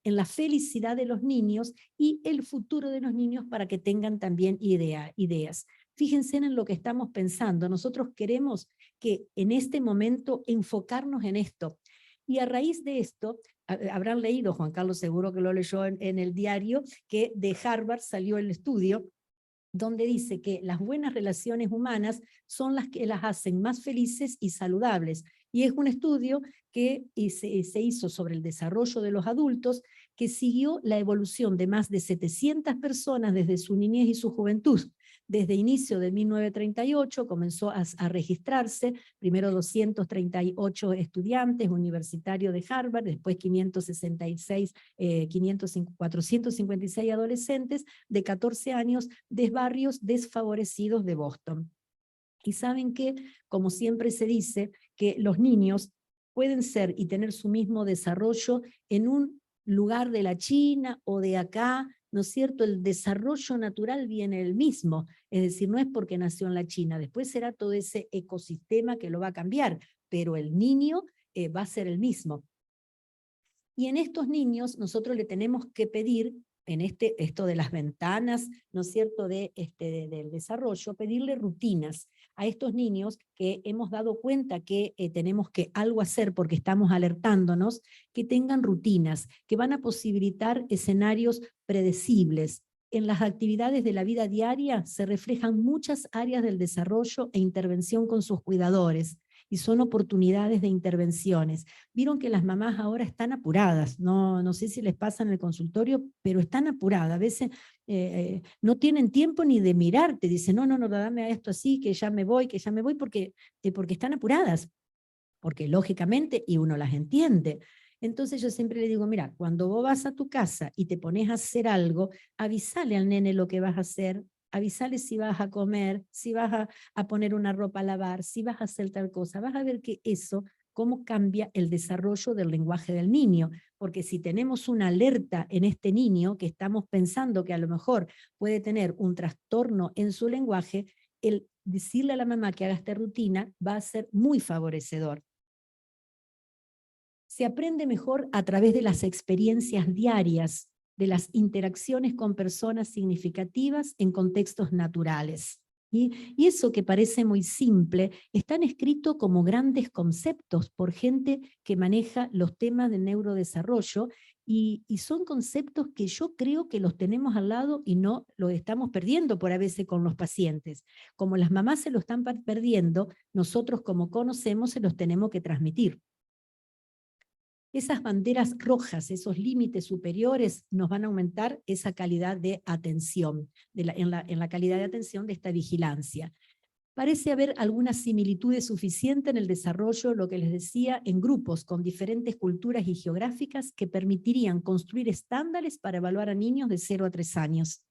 en la felicidad de los niños y el futuro de los niños para que tengan también ideas. Fíjense en lo que estamos pensando. Nosotros queremos que en este momento enfocarnos en esto. Y a raíz de esto, habrán leído, Juan Carlos seguro que lo leyó en el diario, que de Harvard salió el estudio donde dice que las buenas relaciones humanas son las que las hacen más felices y saludables. Y es un estudio que se hizo sobre el desarrollo de los adultos, que siguió la evolución de más de 700 personas desde su niñez y su juventud. Desde inicio de 1938 comenzó a registrarse, primero 238 estudiantes universitarios de Harvard, después 456 adolescentes de 14 años de barrios desfavorecidos de Boston. Y saben que, como siempre se dice, que los niños pueden ser y tener su mismo desarrollo en un lugar de la China o de acá, ¿no es cierto? El desarrollo natural viene el mismo, es decir, no es porque nació en la China, después será todo ese ecosistema que lo va a cambiar, pero el niño va a ser el mismo. Y en estos niños nosotros le tenemos que pedir, en esto de las ventanas, ¿no es cierto?, del desarrollo, pedirle rutinas a estos niños que hemos dado cuenta que tenemos que algo hacer porque estamos alertándonos, que tengan rutinas, que van a posibilitar escenarios predecibles. En las actividades de la vida diaria se reflejan muchas áreas del desarrollo e intervención con sus cuidadores, y son oportunidades de intervenciones. Vieron que las mamás ahora están apuradas, no sé si les pasa en el consultorio, pero están apuradas. A veces no tienen tiempo ni de mirarte, dicen, no, dame esto así, que ya me voy, porque están apuradas, porque lógicamente, y uno las entiende. Entonces yo siempre le digo, mira, cuando vos vas a tu casa y te pones a hacer algo, avísale al nene lo que vas a hacer, avísale si vas a comer, si vas a poner una ropa a lavar, si vas a hacer tal cosa. Vas a ver que eso, cómo cambia el desarrollo del lenguaje del niño. Porque si tenemos una alerta en este niño, que estamos pensando que a lo mejor puede tener un trastorno en su lenguaje, el decirle a la mamá que haga esta rutina va a ser muy favorecedor. Se aprende mejor a través de las experiencias diarias, de las interacciones con personas significativas en contextos naturales. Y eso que parece muy simple, están escritos como grandes conceptos por gente que maneja los temas de neurodesarrollo y son conceptos que yo creo que los tenemos al lado y no los estamos perdiendo por a veces con los pacientes. Como las mamás se lo están perdiendo, nosotros como conocemos se los tenemos que transmitir. Esas banderas rojas, esos límites superiores, nos van a aumentar esa calidad de atención, en la calidad de atención de esta vigilancia. Parece haber algunas similitudes suficientes en el desarrollo, lo que les decía, en grupos con diferentes culturas y geográficas que permitirían construir estándares para evaluar a niños de 0 a 3 años.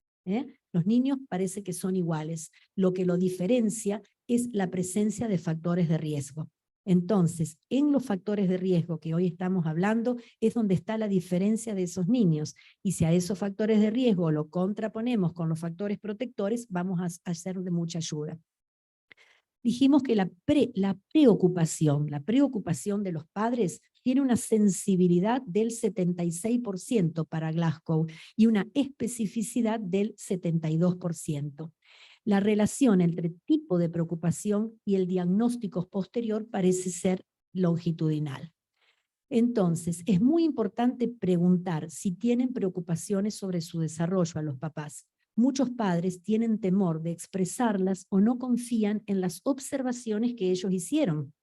Los niños parece que son iguales. Lo que lo diferencia es la presencia de factores de riesgo. Entonces, en los factores de riesgo que hoy estamos hablando, es donde está la diferencia de esos niños. Y si a esos factores de riesgo lo contraponemos con los factores protectores, vamos a ser de mucha ayuda. Dijimos que la preocupación de los padres tiene una sensibilidad del 76% para Glasgow y una especificidad del 72%. La relación entre tipo de preocupación y el diagnóstico posterior parece ser longitudinal. Entonces, es muy importante preguntar si tienen preocupaciones sobre su desarrollo a los papás. Muchos padres tienen temor de expresarlas o no confían en las observaciones que ellos hicieron.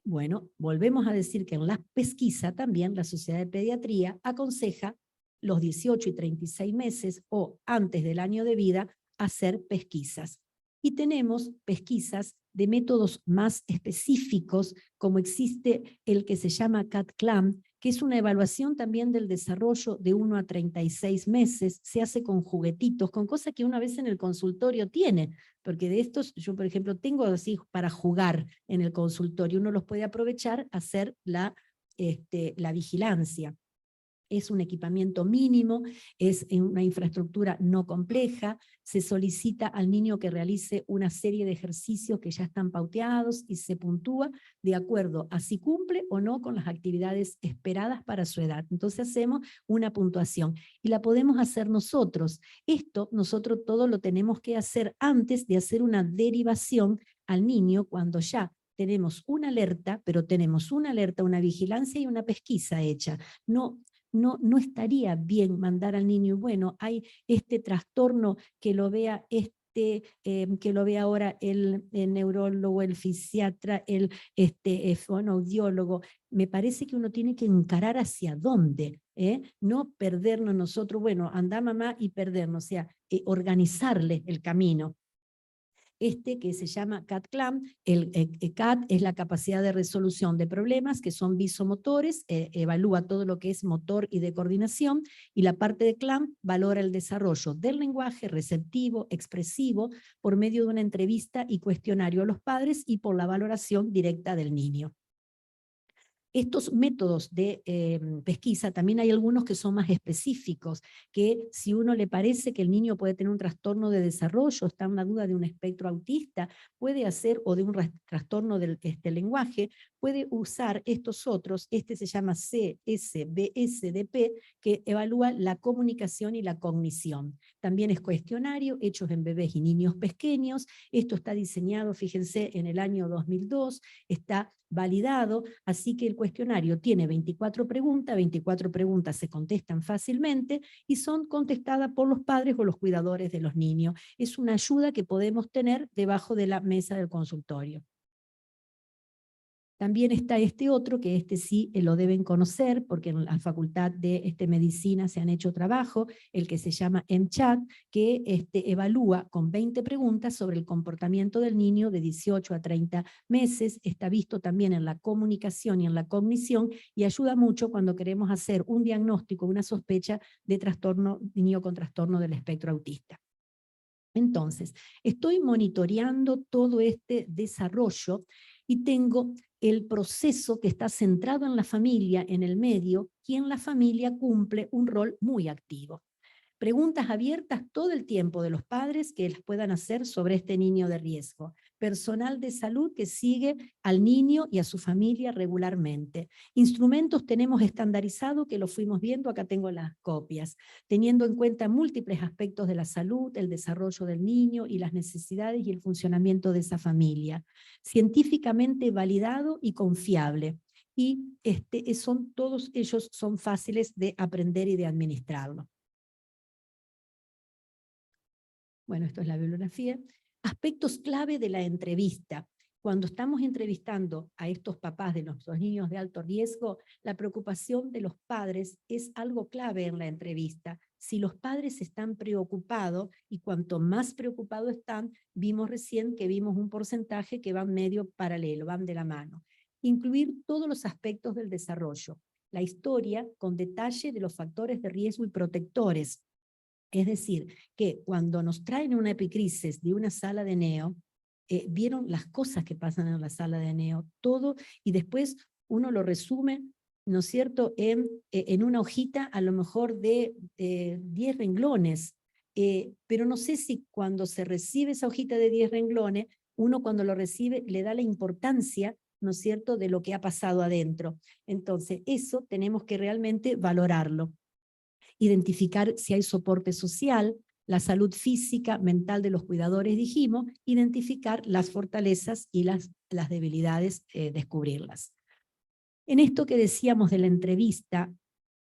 Bueno, volvemos a decir que en la pesquisa también la Sociedad de Pediatría aconseja los 18 y 36 meses o antes del año de vida hacer pesquisas. Y tenemos pesquisas de métodos más específicos, como existe el que se llama CAT-CLAM, que es una evaluación también del desarrollo de 1 a 36 meses, se hace con juguetitos, con cosas que una vez en el consultorio tiene, porque de estos, yo por ejemplo tengo así para jugar en el consultorio, uno los puede aprovechar a hacer la vigilancia. Es un equipamiento mínimo, es una infraestructura no compleja, se solicita al niño que realice una serie de ejercicios que ya están pauteados y se puntúa de acuerdo a si cumple o no con las actividades esperadas para su edad. Entonces hacemos una puntuación y la podemos hacer nosotros. Esto nosotros todo lo tenemos que hacer antes de hacer una derivación al niño cuando ya tenemos una alerta, pero tenemos una alerta, una vigilancia y una pesquisa hecha. No estaría bien mandar al niño, bueno, hay este trastorno que lo vea que lo vea ahora el neurólogo, el fisiatra, el fonoaudiólogo. Me parece que uno tiene que encarar hacia dónde, no perdernos nosotros, bueno, anda mamá y perdernos, o sea, organizarle el camino. Que se llama CAT-CLAM. El CAT es la capacidad de resolución de problemas que son visomotores, evalúa todo lo que es motor y de coordinación, y la parte de CLAM valora el desarrollo del lenguaje receptivo, expresivo, por medio de una entrevista y cuestionario a los padres y por la valoración directa del niño. Estos métodos de pesquisa, también hay algunos que son más específicos, que si uno le parece que el niño puede tener un trastorno de desarrollo, está en la duda de un espectro autista, puede hacer, o de un trastorno del lenguaje, puede usar estos otros, se llama CSBSDP, que evalúa la comunicación y la cognición. También es cuestionario, hechos en bebés y niños pequeños. Esto está diseñado, fíjense, en el año 2002, está validado, así que el cuestionario tiene 24 preguntas se contestan fácilmente y son contestadas por los padres o los cuidadores de los niños. Es una ayuda que podemos tener debajo de la mesa del consultorio. También está este otro, que sí lo deben conocer, porque en la Facultad de Medicina se han hecho trabajo, el que se llama MCHAT, que evalúa con 20 preguntas sobre el comportamiento del niño de 18 a 30 meses, está visto también en la comunicación y en la cognición, y ayuda mucho cuando queremos hacer un diagnóstico, una sospecha de niño con trastorno del espectro autista. Entonces, estoy monitoreando todo este desarrollo y tengo el proceso que está centrado en la familia, en el medio, y en la familia cumple un rol muy activo. Preguntas abiertas todo el tiempo de los padres que las puedan hacer sobre este niño de riesgo. Personal de salud que sigue al niño y a su familia regularmente. Instrumentos tenemos estandarizado que lo fuimos viendo, acá tengo las copias, teniendo en cuenta múltiples aspectos de la salud, el desarrollo del niño y las necesidades y el funcionamiento de esa familia. Científicamente validado y confiable. Y todos ellos son fáciles de aprender y de administrarlo. Bueno, esto es la bibliografía. Aspectos clave de la entrevista. Cuando estamos entrevistando a estos papás de nuestros niños de alto riesgo, la preocupación de los padres es algo clave en la entrevista. Si los padres están preocupados, y cuanto más preocupados están, vimos recién que vimos un porcentaje que va medio paralelo, van de la mano. Incluir todos los aspectos del desarrollo. La historia con detalle de los factores de riesgo y protectores. Es decir, que cuando nos traen una epicrisis de una sala de neo, vieron las cosas que pasan en la sala de neo, todo, y después uno lo resume, ¿no es cierto?, en una hojita a lo mejor de 10 renglones, pero no sé si cuando se recibe esa hojita de 10 renglones, uno cuando lo recibe le da la importancia, ¿no es cierto?, de lo que ha pasado adentro. Entonces, eso tenemos que realmente valorarlo. Identificar si hay soporte social, la salud física, mental de los cuidadores, dijimos, identificar las fortalezas y las debilidades, descubrirlas. En esto que decíamos de la entrevista,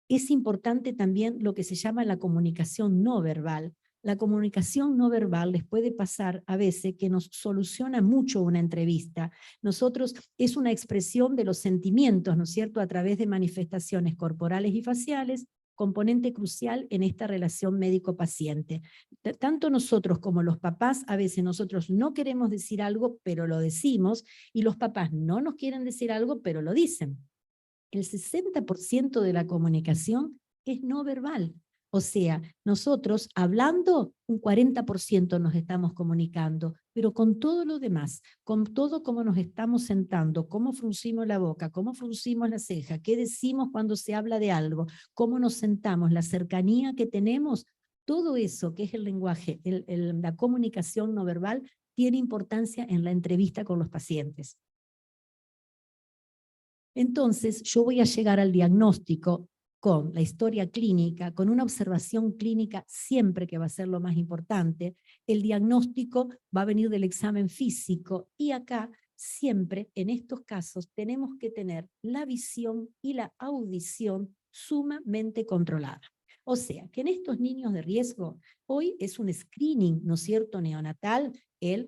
es importante también lo que se llama la comunicación no verbal. La comunicación no verbal les puede pasar a veces que nos soluciona mucho una entrevista. Nosotros, es una expresión de los sentimientos, ¿no es cierto?, a través de manifestaciones corporales y faciales, componente crucial en esta relación médico-paciente. Tanto nosotros como los papás, a veces nosotros no queremos decir algo, pero lo decimos, y los papás no nos quieren decir algo, pero lo dicen. El 60% de la comunicación es no verbal. O sea, nosotros hablando, un 40% nos estamos comunicando, pero con todo lo demás, con todo cómo nos estamos sentando, cómo fruncimos la boca, cómo fruncimos la ceja, qué decimos cuando se habla de algo, cómo nos sentamos, la cercanía que tenemos, todo eso que es el lenguaje, la comunicación no verbal, tiene importancia en la entrevista con los pacientes. Entonces, yo voy a llegar al diagnóstico con la historia clínica, con una observación clínica siempre que va a ser lo más importante. El diagnóstico va a venir del examen físico y acá siempre en estos casos tenemos que tener la visión y la audición sumamente controlada. O sea, que en estos niños de riesgo, hoy es un screening, ¿no es cierto?, neonatal,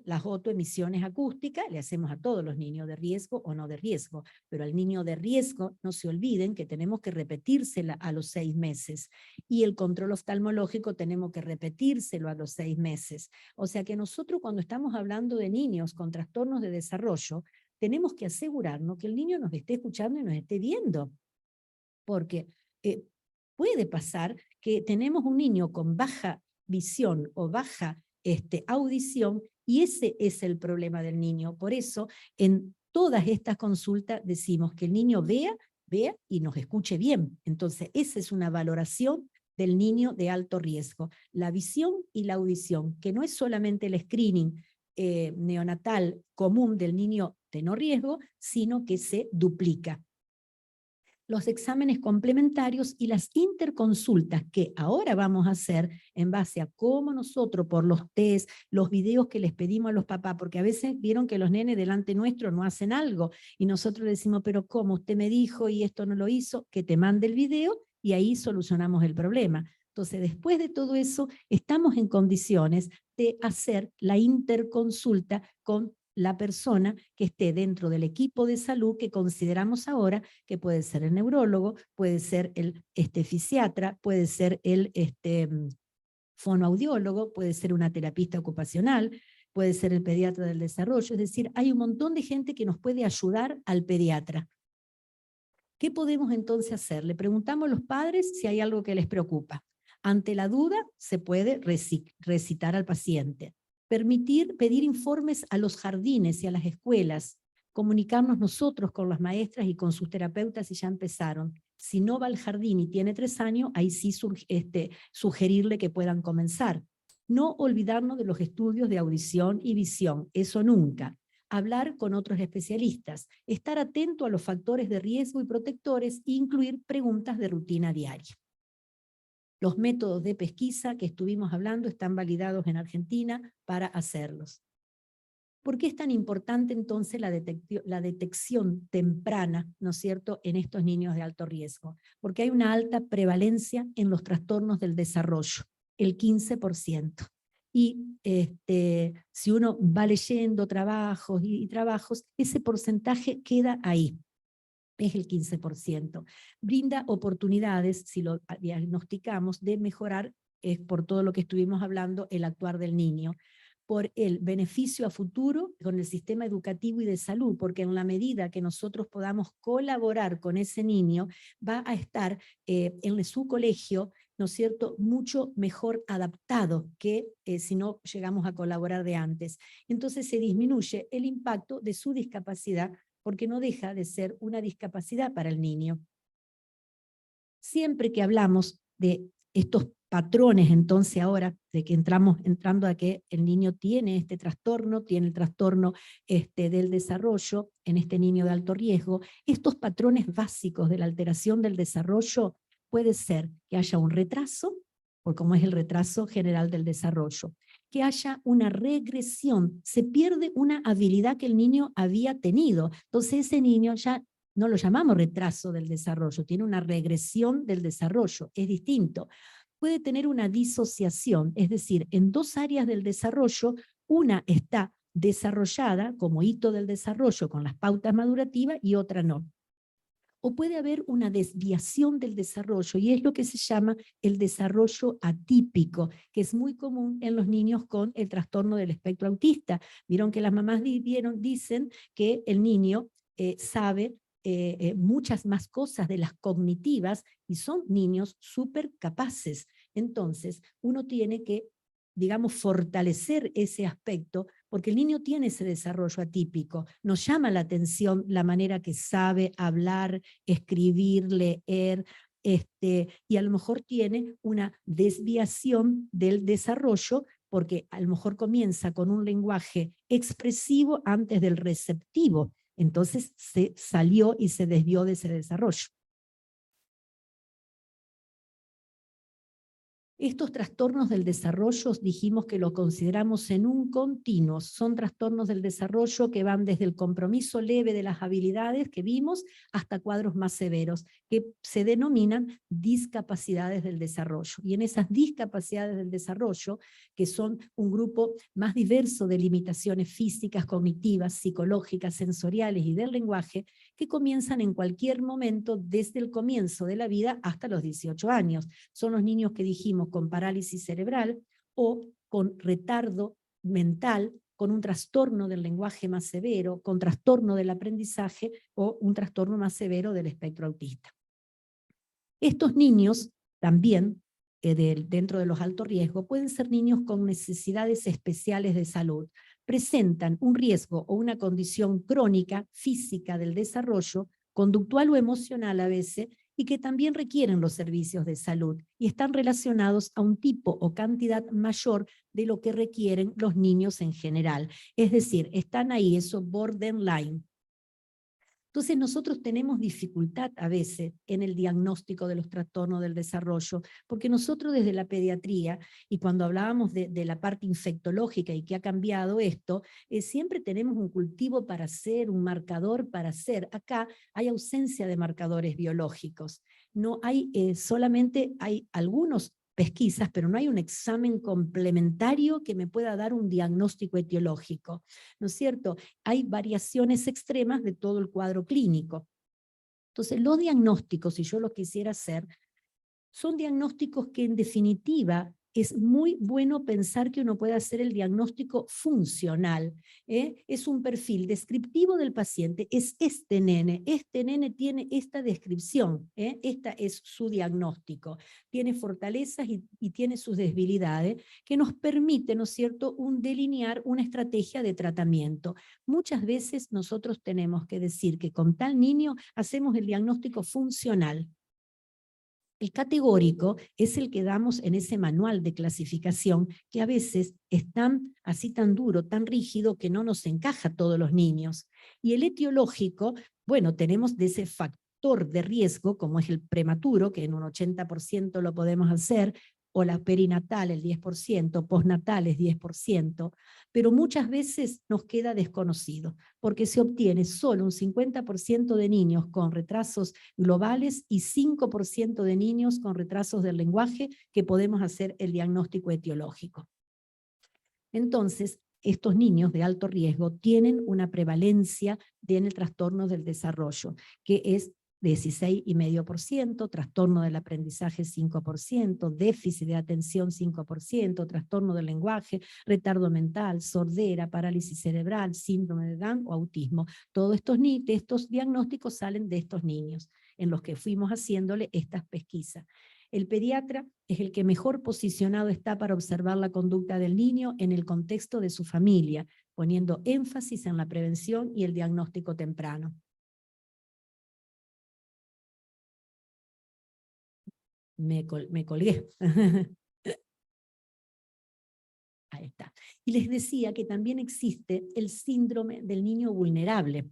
las autoemisiones acústicas, le hacemos a todos los niños de riesgo o no de riesgo, pero al niño de riesgo no se olviden que tenemos que repetírsela a los 6 meses, y el control oftalmológico tenemos que repetírselo a los 6 meses. O sea que nosotros cuando estamos hablando de niños con trastornos de desarrollo, tenemos que asegurarnos que el niño nos esté escuchando y nos esté viendo, porque puede pasar que tenemos un niño con baja visión o baja audición, y ese es el problema del niño. Por eso, en todas estas consultas decimos que el niño vea y nos escuche bien. Entonces, esa es una valoración del niño de alto riesgo. La visión y la audición, que no es solamente el screening neonatal común del niño de no riesgo, sino que se duplica. Los exámenes complementarios y las interconsultas que ahora vamos a hacer en base a cómo nosotros, por los test, los videos que les pedimos a los papás, porque a veces vieron que los nenes delante nuestro no hacen algo, y nosotros le decimos, pero ¿cómo? Usted me dijo y esto no lo hizo, que te mande el video, y ahí solucionamos el problema. Entonces, después de todo eso, estamos en condiciones de hacer la interconsulta con la persona que esté dentro del equipo de salud que consideramos ahora, que puede ser el neurólogo, puede ser el fisiatra, puede ser el fonoaudiólogo, puede ser una terapista ocupacional, puede ser el pediatra del desarrollo. Es decir, hay un montón de gente que nos puede ayudar al pediatra. ¿Qué podemos entonces hacer? Le preguntamos a los padres si hay algo que les preocupa. Ante la duda, se puede recitar al paciente. Pedir informes a los jardines y a las escuelas, comunicarnos nosotros con las maestras y con sus terapeutas si ya empezaron. Si no va al jardín y tiene 3 años, ahí sí sugerirle que puedan comenzar. No olvidarnos de los estudios de audición y visión, eso nunca. Hablar con otros especialistas, estar atento a los factores de riesgo y protectores e incluir preguntas de rutina diaria. Los métodos de pesquisa que estuvimos hablando están validados en Argentina para hacerlos. ¿Por qué es tan importante entonces la detección temprana, ¿no es cierto?, en estos niños de alto riesgo? Porque hay una alta prevalencia en los trastornos del desarrollo, el 15%. Y si uno va leyendo trabajos y trabajos, ese porcentaje queda ahí, es el 15%. Brinda oportunidades, si lo diagnosticamos, de mejorar, por todo lo que estuvimos hablando, el actuar del niño, por el beneficio a futuro con el sistema educativo y de salud, porque en la medida que nosotros podamos colaborar con ese niño, va a estar en su colegio, ¿no es cierto?, mucho mejor adaptado que si no llegamos a colaborar de antes. Entonces se disminuye el impacto de su discapacidad, porque no deja de ser una discapacidad para el niño. Siempre que hablamos de estos patrones, entonces ahora, de que entrando a que el niño tiene este trastorno, tiene el trastorno del desarrollo, en este niño de alto riesgo, estos patrones básicos de la alteración del desarrollo puede ser que haya un retraso, o como es el retraso general del desarrollo, que haya una regresión, se pierde una habilidad que el niño había tenido, entonces ese niño ya no lo llamamos retraso del desarrollo, tiene una regresión del desarrollo, es distinto. Puede tener una disociación, es decir, en 2 áreas del desarrollo, una está desarrollada como hito del desarrollo con las pautas madurativas y otra no. O puede haber una desviación del desarrollo, y es lo que se llama el desarrollo atípico, que es muy común en los niños con el trastorno del espectro autista. Vieron que las mamás dicen que el niño sabe muchas más cosas de las cognitivas y son niños súper capaces. Entonces, uno tiene que, digamos, fortalecer ese aspecto, porque el niño tiene ese desarrollo atípico. Nos llama la atención la manera que sabe hablar, escribir, leer, y a lo mejor tiene una desviación del desarrollo, porque a lo mejor comienza con un lenguaje expresivo antes del receptivo. Entonces se salió y se desvió de ese desarrollo. Estos trastornos del desarrollo dijimos que lo consideramos en un continuo. Son trastornos del desarrollo que van desde el compromiso leve de las habilidades que vimos hasta cuadros más severos, que se denominan discapacidades del desarrollo. Y en esas discapacidades del desarrollo, que son un grupo más diverso de limitaciones físicas, cognitivas, psicológicas, sensoriales y del lenguaje, que comienzan en cualquier momento desde el comienzo de la vida hasta los 18 años. Son los niños que dijimos con parálisis cerebral o con retardo mental, con un trastorno del lenguaje más severo, con trastorno del aprendizaje o un trastorno más severo del espectro autista. Estos niños también, dentro de los altos riesgos, pueden ser niños con necesidades especiales de salud. Presentan un riesgo o una condición crónica, física del desarrollo, conductual o emocional a veces, y que también requieren los servicios de salud y están relacionados a un tipo o cantidad mayor de lo que requieren los niños en general. Es decir, están ahí, esos borderline. Entonces nosotros tenemos dificultad a veces en el diagnóstico de los trastornos del desarrollo, porque nosotros desde la pediatría, y cuando hablábamos de la parte infectológica y que ha cambiado esto, siempre tenemos un cultivo para hacer, un marcador para hacer. Acá hay ausencia de marcadores biológicos. No hay, solamente hay algunos pesquisas, pero no hay un examen complementario que me pueda dar un diagnóstico etiológico, ¿no es cierto? Hay variaciones extremas de todo el cuadro clínico. Entonces, los diagnósticos, si yo los quisiera hacer, son diagnósticos que en definitiva es muy bueno pensar que uno puede hacer el diagnóstico funcional. Es un perfil descriptivo del paciente, es este nene tiene esta descripción, esta es su diagnóstico, tiene fortalezas y tiene sus debilidades que nos permite, ¿no es cierto?, delinear una estrategia de tratamiento. Muchas veces nosotros tenemos que decir que con tal niño hacemos el diagnóstico funcional. El categórico es el que damos en ese manual de clasificación que a veces es tan así tan duro, tan rígido que no nos encaja a todos los niños. Y el etiológico, bueno, tenemos de ese factor de riesgo como es el prematuro, que en un 80% lo podemos hacer, o la perinatal el 10%, postnatal es 10%, pero muchas veces nos queda desconocido, porque se obtiene solo un 50% de niños con retrasos globales y 5% de niños con retrasos del lenguaje que podemos hacer el diagnóstico etiológico. Entonces, estos niños de alto riesgo tienen una prevalencia en el trastorno del desarrollo, que es 16,5%, trastorno del aprendizaje 5%, déficit de atención 5%, trastorno del lenguaje, retardo mental, sordera, parálisis cerebral, síndrome de Down o autismo. Todos estos diagnósticos salen de estos niños, en los que fuimos haciéndole estas pesquisas. El pediatra es el que mejor posicionado está para observar la conducta del niño en el contexto de su familia, poniendo énfasis en la prevención y el diagnóstico temprano. Me colgué. Ahí está. Y les decía que también existe el síndrome del niño vulnerable.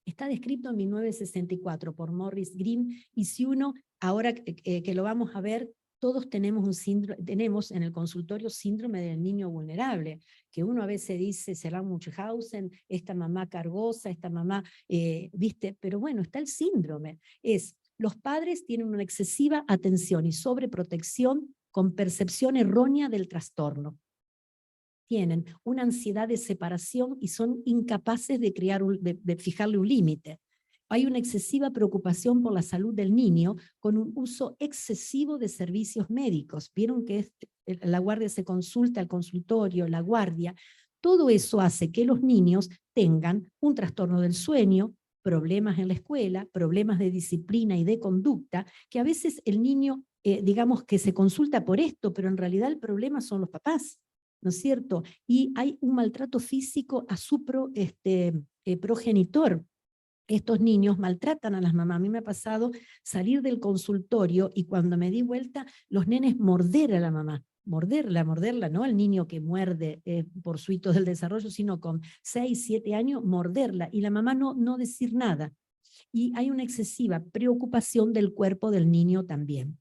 Está descrito en 1964 por Morris Green, y si uno, ahora que lo vamos a ver, todos tenemos un síndrome, tenemos en el consultorio síndrome del niño vulnerable, que uno a veces dice, será Munchausen, esta mamá cargosa, esta mamá, ¿viste? Pero bueno, está el síndrome. Los padres tienen una excesiva atención y sobreprotección con percepción errónea del trastorno. Tienen una ansiedad de separación y son incapaces de fijarle un límite. Hay una excesiva preocupación por la salud del niño con un uso excesivo de servicios médicos. Vieron que la guardia se consulta al consultorio, la guardia. Todo eso hace que los niños tengan un trastorno del sueño, problemas en la escuela, problemas de disciplina y de conducta, que a veces el niño, digamos que se consulta por esto, pero en realidad el problema son los papás, ¿no es cierto? Y hay un maltrato físico a su progenitor. Estos niños maltratan a las mamás. A mí me ha pasado salir del consultorio y cuando me di vuelta, los nenes morder a la mamá. Morderla, no al niño que muerde por su hito del desarrollo, sino con 6, 7 años, morderla. Y la mamá no decir nada. Y hay una excesiva preocupación del cuerpo del niño también.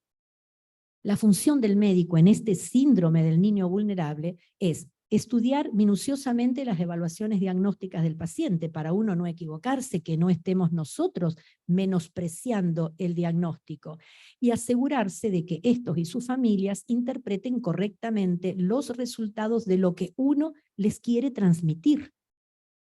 La función del médico en este síndrome del niño vulnerable es estudiar minuciosamente las evaluaciones diagnósticas del paciente para uno no equivocarse, que no estemos nosotros menospreciando el diagnóstico, y asegurarse de que estos y sus familias interpreten correctamente los resultados de lo que uno les quiere transmitir.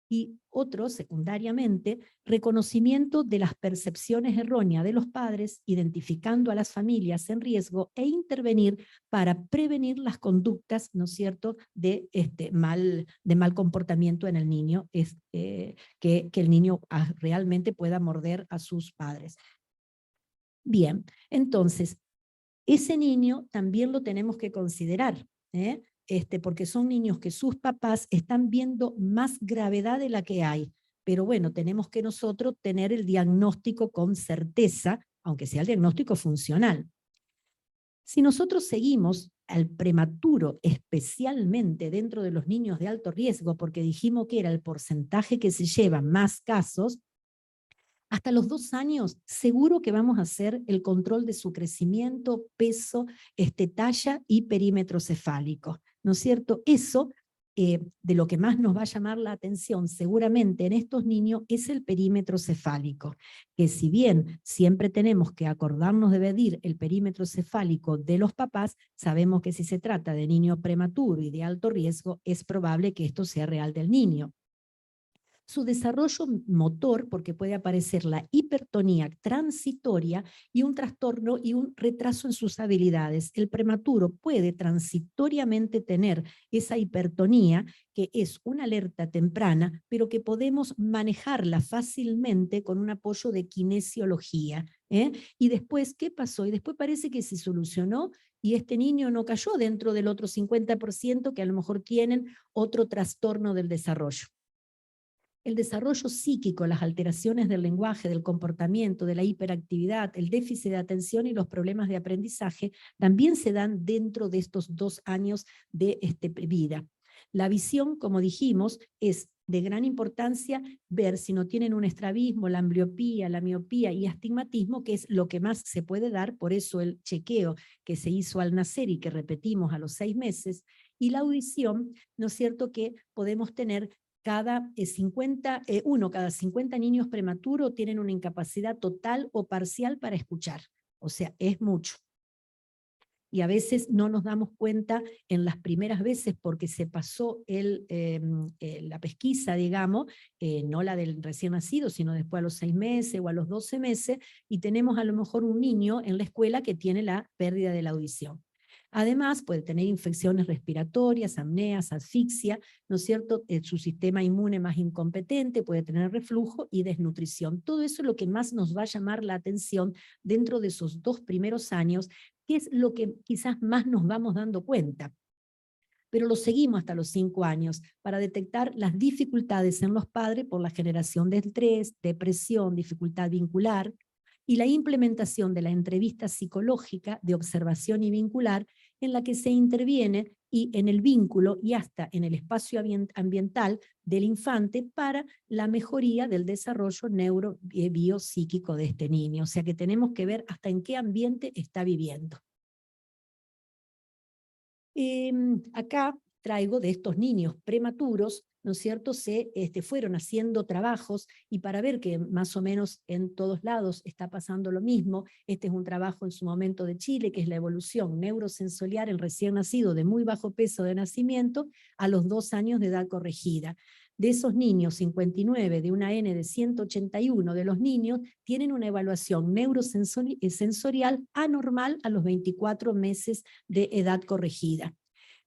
Y otro, secundariamente, reconocimiento de las percepciones erróneas de los padres, identificando a las familias en riesgo e intervenir para prevenir las conductas, ¿no es cierto?, de mal comportamiento en el niño, que el niño realmente pueda morder a sus padres. Bien, entonces, ese niño también lo tenemos que considerar, porque son niños que sus papás están viendo más gravedad de la que hay. Pero bueno, tenemos que nosotros tener el diagnóstico con certeza, aunque sea el diagnóstico funcional. Si nosotros seguimos al prematuro, especialmente dentro de los niños de alto riesgo, porque dijimos que era el porcentaje que se lleva más casos, hasta los 2 años, seguro que vamos a hacer el control de su crecimiento, peso, talla y perímetro cefálico, ¿no es cierto? Eso, de lo que más nos va a llamar la atención seguramente en estos niños es el perímetro cefálico, que si bien siempre tenemos que acordarnos de medir el perímetro cefálico de los papás, sabemos que si se trata de niño prematuro y de alto riesgo, es probable que esto sea real del niño. Su desarrollo motor, porque puede aparecer la hipertonía transitoria y un trastorno y un retraso en sus habilidades. El prematuro puede transitoriamente tener esa hipertonía, que es una alerta temprana, pero que podemos manejarla fácilmente con un apoyo de kinesiología. Y después, ¿qué pasó? Y después parece que se solucionó y este niño no cayó dentro del otro 50% que a lo mejor tienen otro trastorno del desarrollo. El desarrollo psíquico, las alteraciones del lenguaje, del comportamiento, de la hiperactividad, el déficit de atención y los problemas de aprendizaje también se dan dentro de estos 2 años de vida. La visión, como dijimos, es de gran importancia ver si no tienen un estrabismo, la ambliopía, la miopía y astigmatismo, que es lo que más se puede dar, por eso el chequeo que se hizo al nacer y que repetimos a los 6 meses, y la audición, ¿no es cierto?, que podemos tener cada 50 niños prematuros tienen una incapacidad total o parcial para escuchar. O sea, es mucho. Y a veces no nos damos cuenta en las primeras veces porque se pasó la pesquisa, digamos, no la del recién nacido, sino después a los 6 meses o a los 12 meses, y tenemos a lo mejor un niño en la escuela que tiene la pérdida de la audición. Además, puede tener infecciones respiratorias, apneas, asfixia, ¿no es cierto? Su sistema inmune más incompetente, puede tener reflujo y desnutrición. Todo eso es lo que más nos va a llamar la atención dentro de esos 2 primeros años, que es lo que quizás más nos vamos dando cuenta. Pero lo seguimos hasta los 5 años para detectar las dificultades en los padres por la generación de estrés, depresión, dificultad vincular, y la implementación de la entrevista psicológica de observación y vincular, en la que se interviene y en el vínculo y hasta en el espacio ambiental del infante para la mejoría del desarrollo neurobiopsíquico de este niño. O sea que tenemos que ver hasta en qué ambiente está viviendo. Acá traigo de estos niños prematuros, ¿no es cierto? Se fueron haciendo trabajos, y para ver que más o menos en todos lados está pasando lo mismo, este es un trabajo en su momento de Chile, que es la evolución neurosensorial en recién nacido de muy bajo peso de nacimiento a los 2 años de edad corregida. De esos niños, 59 de una N de 181 de los niños tienen una evaluación neurosensorial anormal a los 24 meses de edad corregida.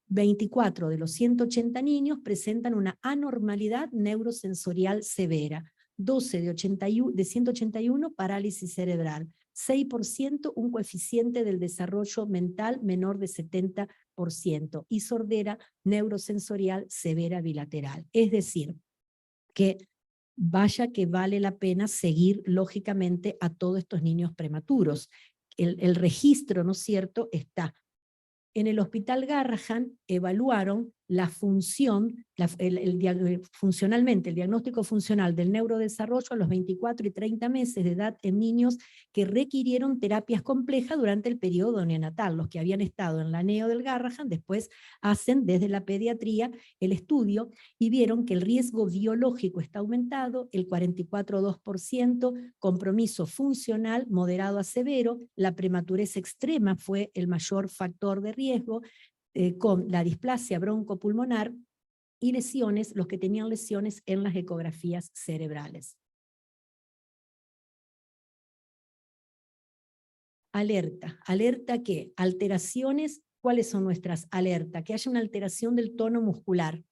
24 de los 180 niños presentan una anormalidad neurosensorial severa. 12 de 181 parálisis cerebral. 6% un coeficiente del desarrollo mental menor de 70% y sordera neurosensorial severa bilateral. Es decir, que vaya que vale la pena seguir lógicamente a todos estos niños prematuros. El registro, ¿no es cierto?, está. En el Hospital Garrahan evaluaron la función, funcionalmente, el diagnóstico funcional del neurodesarrollo a los 24 y 30 meses de edad en niños que requirieron terapias complejas durante el periodo neonatal. Los que habían estado en la neo del Garrahan después hacen desde la pediatría el estudio y vieron que el riesgo biológico está aumentado, el 44,2%, compromiso funcional moderado a severo, la prematurez extrema fue el mayor factor de riesgo, con la displasia broncopulmonar y lesiones, los que tenían lesiones en las ecografías cerebrales. Alerta. ¿Alerta qué? Alteraciones. ¿Cuáles son nuestras alertas? Que haya una alteración del tono muscular,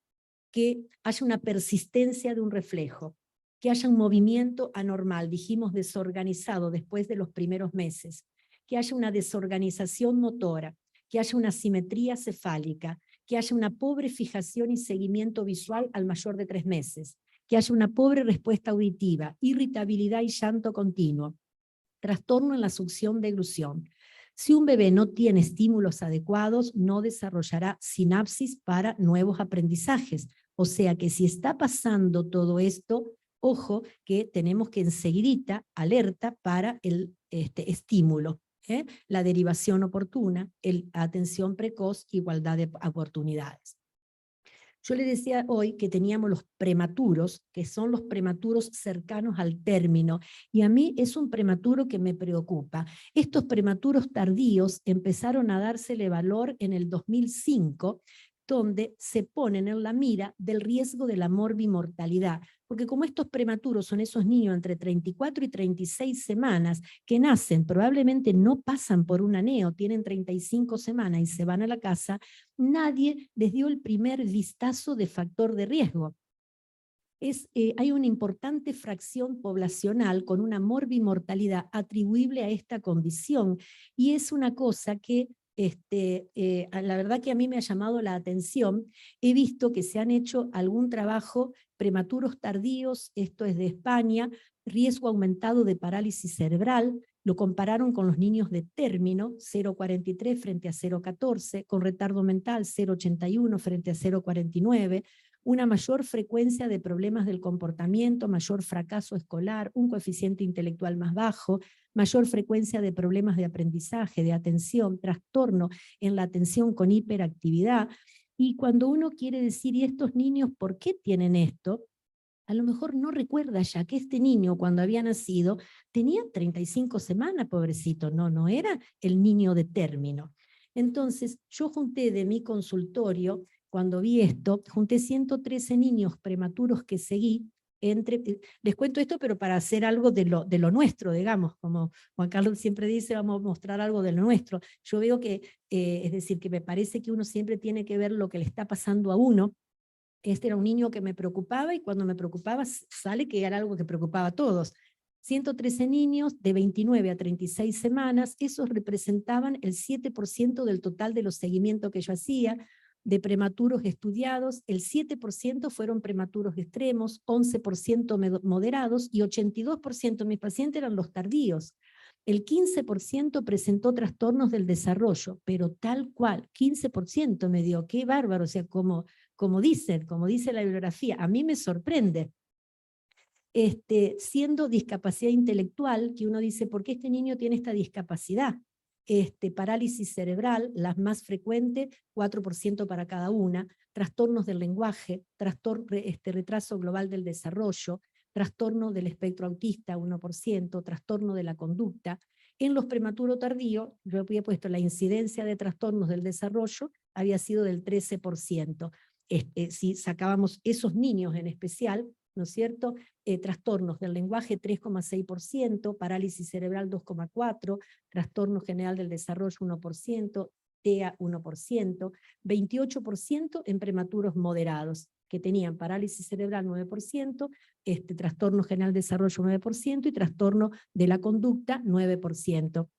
que haya una persistencia de un reflejo, que haya un movimiento anormal, dijimos desorganizado después de los primeros meses, que haya una desorganización motora, que haya una asimetría cefálica, que haya una pobre fijación y seguimiento visual al mayor de 3 meses, que haya una pobre respuesta auditiva, irritabilidad y llanto continuo, trastorno en la succión de eglución. Si un bebé no tiene estímulos adecuados, no desarrollará sinapsis para nuevos aprendizajes. O sea que si está pasando todo esto, ojo que tenemos que enseguidita alerta para el estímulo. La derivación oportuna, atención precoz, igualdad de oportunidades. Yo le decía hoy que teníamos los prematuros, que son los prematuros cercanos al término, y a mí es un prematuro que me preocupa. Estos prematuros tardíos empezaron a dársele valor en el 2005, donde se ponen en la mira del riesgo de la morbimortalidad, porque como estos prematuros son esos niños entre 34 y 36 semanas que nacen, probablemente no pasan por una neo, tienen 35 semanas y se van a la casa, nadie les dio el primer vistazo de factor de riesgo. Hay una importante fracción poblacional con una morbimortalidad atribuible a esta condición, y es una cosa que La verdad que a mí me ha llamado la atención. He visto que se han hecho algún trabajo, prematuros tardíos, esto es de España, riesgo aumentado de parálisis cerebral, lo compararon con los niños de término, 0,43 frente a 0,14, con retardo mental 0,81 frente a 0,49, una mayor frecuencia de problemas del comportamiento, mayor fracaso escolar, un coeficiente intelectual más bajo, mayor frecuencia de problemas de aprendizaje, de atención, trastorno en la atención con hiperactividad. Y cuando uno quiere decir, ¿y estos niños por qué tienen esto? A lo mejor no recuerda ya que este niño cuando había nacido tenía 35 semanas, pobrecito, no era el niño de término. Entonces yo junté de mi consultorio, cuando vi esto, junté 113 niños prematuros que seguí, les cuento esto, pero para hacer algo de lo nuestro, digamos, como Juan Carlos siempre dice, vamos a mostrar algo de lo nuestro. Yo veo que, es decir, que me parece que uno siempre tiene que ver lo que le está pasando a uno. Este era un niño que me preocupaba y cuando me preocupaba sale que era algo que preocupaba a todos. 113 niños de 29 a 36 semanas, esos representaban el 7% del total de los seguimientos que yo hacía, de prematuros estudiados, el 7% fueron prematuros extremos, 11% moderados y 82% de mis pacientes eran los tardíos. El 15% presentó trastornos del desarrollo, pero tal cual, 15% me dio, qué bárbaro, o sea, como dice la bibliografía, a mí me sorprende. Siendo discapacidad intelectual, que uno dice, ¿por qué este niño tiene esta discapacidad? Parálisis cerebral, las más frecuentes, 4% para cada una, trastornos del lenguaje, retraso global del desarrollo, trastorno del espectro autista, 1%, trastorno de la conducta. En los prematuros tardíos, yo había puesto la incidencia de trastornos del desarrollo, había sido del 13%. Si sacábamos esos niños en especial, ¿no es cierto? Trastornos del lenguaje 3,6%, parálisis cerebral 2,4%, trastorno general del desarrollo 1%, TEA 1%, 28% en prematuros moderados, que tenían parálisis cerebral 9%, trastorno general del desarrollo 9% y trastorno de la conducta 9%.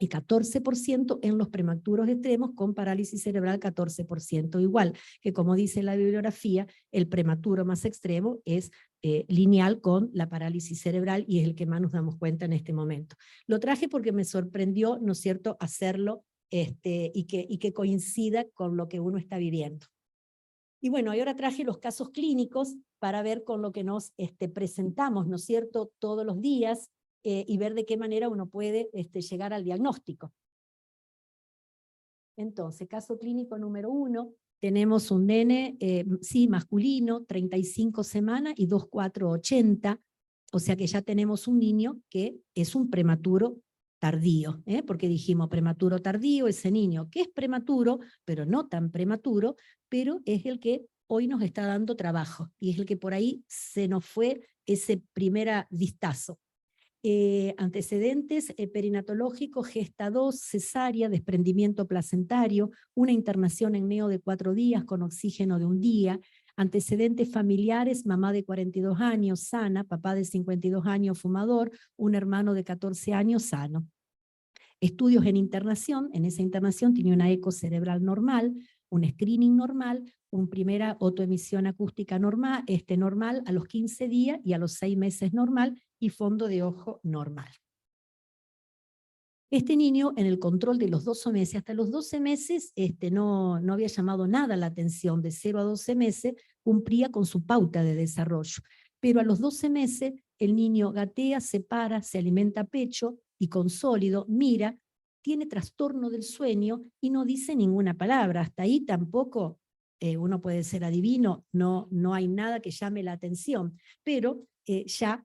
Y 14% en los prematuros extremos con parálisis cerebral 14%. Igual que como dice la bibliografía, el prematuro más extremo es lineal con la parálisis cerebral y es el que más nos damos cuenta en este momento. Lo traje porque me sorprendió, ¿no es cierto?, hacerlo y que coincida con lo que uno está viviendo. Y bueno, ahora traje los casos clínicos para ver con lo que nos presentamos, ¿no es cierto?, todos los días, y ver de qué manera uno puede llegar al diagnóstico. Entonces, caso clínico número 1, tenemos un nene, sí, masculino, 35 semanas y 2,480, o sea que ya tenemos un niño que es un prematuro tardío, porque dijimos prematuro tardío, ese niño que es prematuro, pero no tan prematuro, pero es el que hoy nos está dando trabajo, y es el que por ahí se nos fue ese primer vistazo. Antecedentes perinatológicos, gesta 2, cesárea, desprendimiento placentario, una internación en neo de 4 días con oxígeno de 1 día, antecedentes familiares, mamá de 42 años sana, papá de 52 años fumador, un hermano de 14 años sano. Estudios en internación, en esa internación tenía una eco cerebral normal, un screening normal, una primera autoemisión acústica normal, normal a los 15 días y a los 6 meses normal, y fondo de ojo normal. Este niño en el control de los 12 meses, hasta los 12 meses no había llamado nada la atención, de 0 a 12 meses cumplía con su pauta de desarrollo, pero a los 12 meses el niño gatea, se para, se alimenta a pecho y con sólido, mira, tiene trastorno del sueño y no dice ninguna palabra. Hasta ahí tampoco uno puede ser adivino, no hay nada que llame la atención, pero ya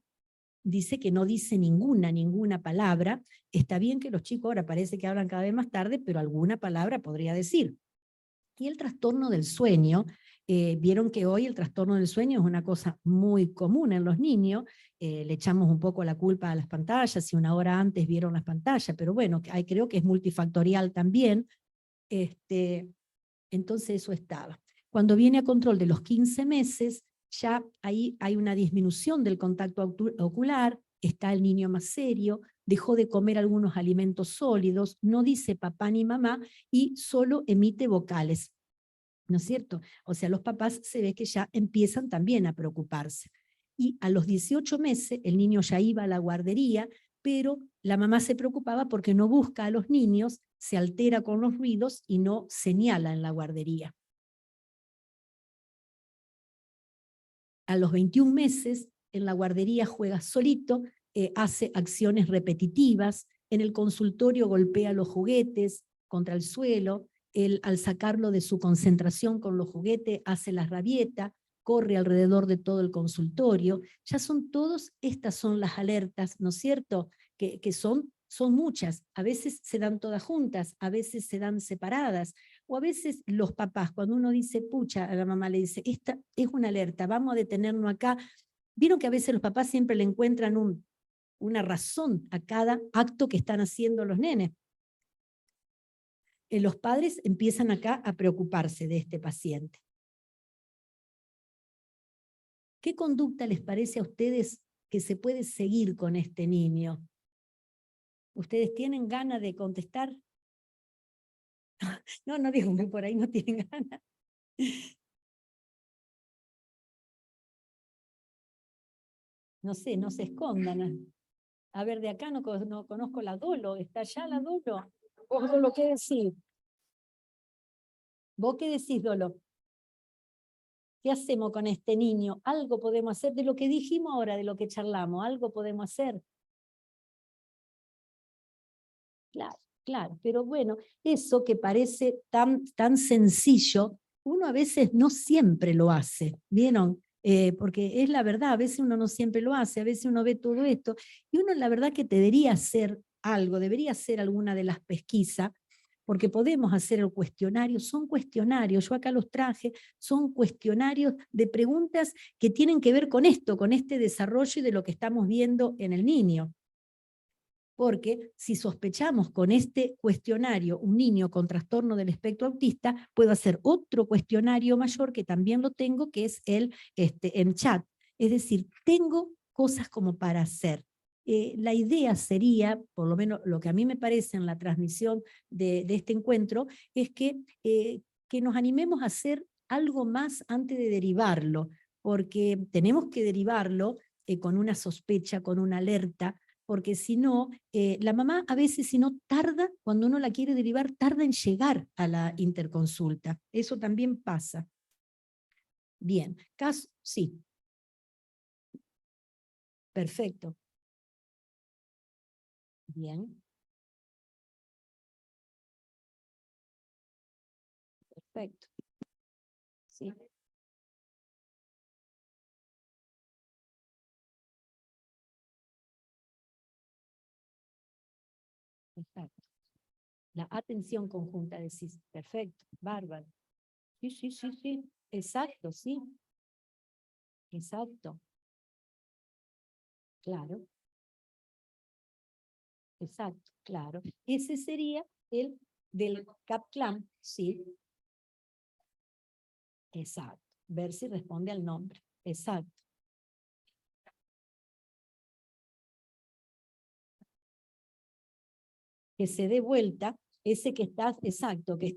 dice que no dice ninguna palabra. Está bien que los chicos ahora parece que hablan cada vez más tarde, pero alguna palabra podría decir. Y el trastorno del sueño, vieron que hoy el trastorno del sueño es una cosa muy común en los niños, le echamos un poco la culpa a las pantallas, y 1 hora antes vieron las pantallas, pero bueno, creo que es multifactorial también, entonces eso estaba. Cuando viene a control de los 15 meses, ya ahí hay una disminución del contacto ocular, está el niño más serio, dejó de comer algunos alimentos sólidos, no dice papá ni mamá y solo emite vocales, ¿no es cierto? O sea, los papás se ve que ya empiezan también a preocuparse. Y a los 18 meses el niño ya iba a la guardería, pero la mamá se preocupaba porque no busca a los niños, se altera con los ruidos y no señala en la guardería. A los 21 meses en la guardería juega solito, hace acciones repetitivas, en el consultorio golpea los juguetes contra el suelo, al sacarlo de su concentración con los juguetes hace la rabieta, corre alrededor de todo el consultorio. Ya son todos, estas son las alertas, ¿no es cierto? Que son muchas, a veces se dan todas juntas, a veces se dan separadas, o a veces los papás, cuando uno dice, pucha, a la mamá le dice, esta es una alerta, vamos a detenernos acá. Vieron que a veces los papás siempre le encuentran una razón a cada acto que están haciendo los nenes. Los padres empiezan acá a preocuparse de este paciente. ¿Qué conducta les parece a ustedes que se puede seguir con este niño? ¿Ustedes tienen ganas de contestar? No, no digo que por ahí no tienen ganas. No sé, no se escondan. A ver, de acá no conozco la Dolo. ¿Está allá la Dolo? ¿Vos, Dolo, qué decís? ¿Vos qué decís, Dolo? ¿Qué hacemos con este niño? Algo podemos hacer de lo que dijimos ahora, de lo que charlamos. Algo podemos hacer. Claro, claro. Pero bueno, eso que parece tan sencillo, uno a veces no siempre lo hace. ¿Vieron? Porque es la verdad, a veces uno no siempre lo hace, a veces uno ve todo esto, y uno la verdad que debería hacer algo, debería hacer alguna de las pesquisas, porque podemos hacer el cuestionario, son cuestionarios, yo acá los traje, son cuestionarios de preguntas que tienen que ver con esto, con este desarrollo y de lo que estamos viendo en el niño. Porque si sospechamos con este cuestionario un niño con trastorno del espectro autista, puedo hacer otro cuestionario mayor que también lo tengo, que es el en chat. Es decir, tengo cosas como para hacer. La idea sería, por lo menos lo que a mí me parece en la transmisión de este encuentro, es que nos animemos a hacer algo más antes de derivarlo, porque tenemos que derivarlo con una sospecha, con una alerta, porque si no, la mamá a veces si no tarda, cuando uno la quiere derivar, tarda en llegar a la interconsulta. Eso también pasa. Bien, caso, sí. Perfecto. Bien. Perfecto. Sí. Exacto. La atención conjunta, decís. Perfecto. Bárbaro. Sí, sí, sí, sí. Exacto, sí. Exacto. Claro. Exacto, claro. Ese sería el del CAP-CLAM, sí. Exacto. Ver si responde al nombre. Exacto. Que se dé vuelta, ese que está, exacto, que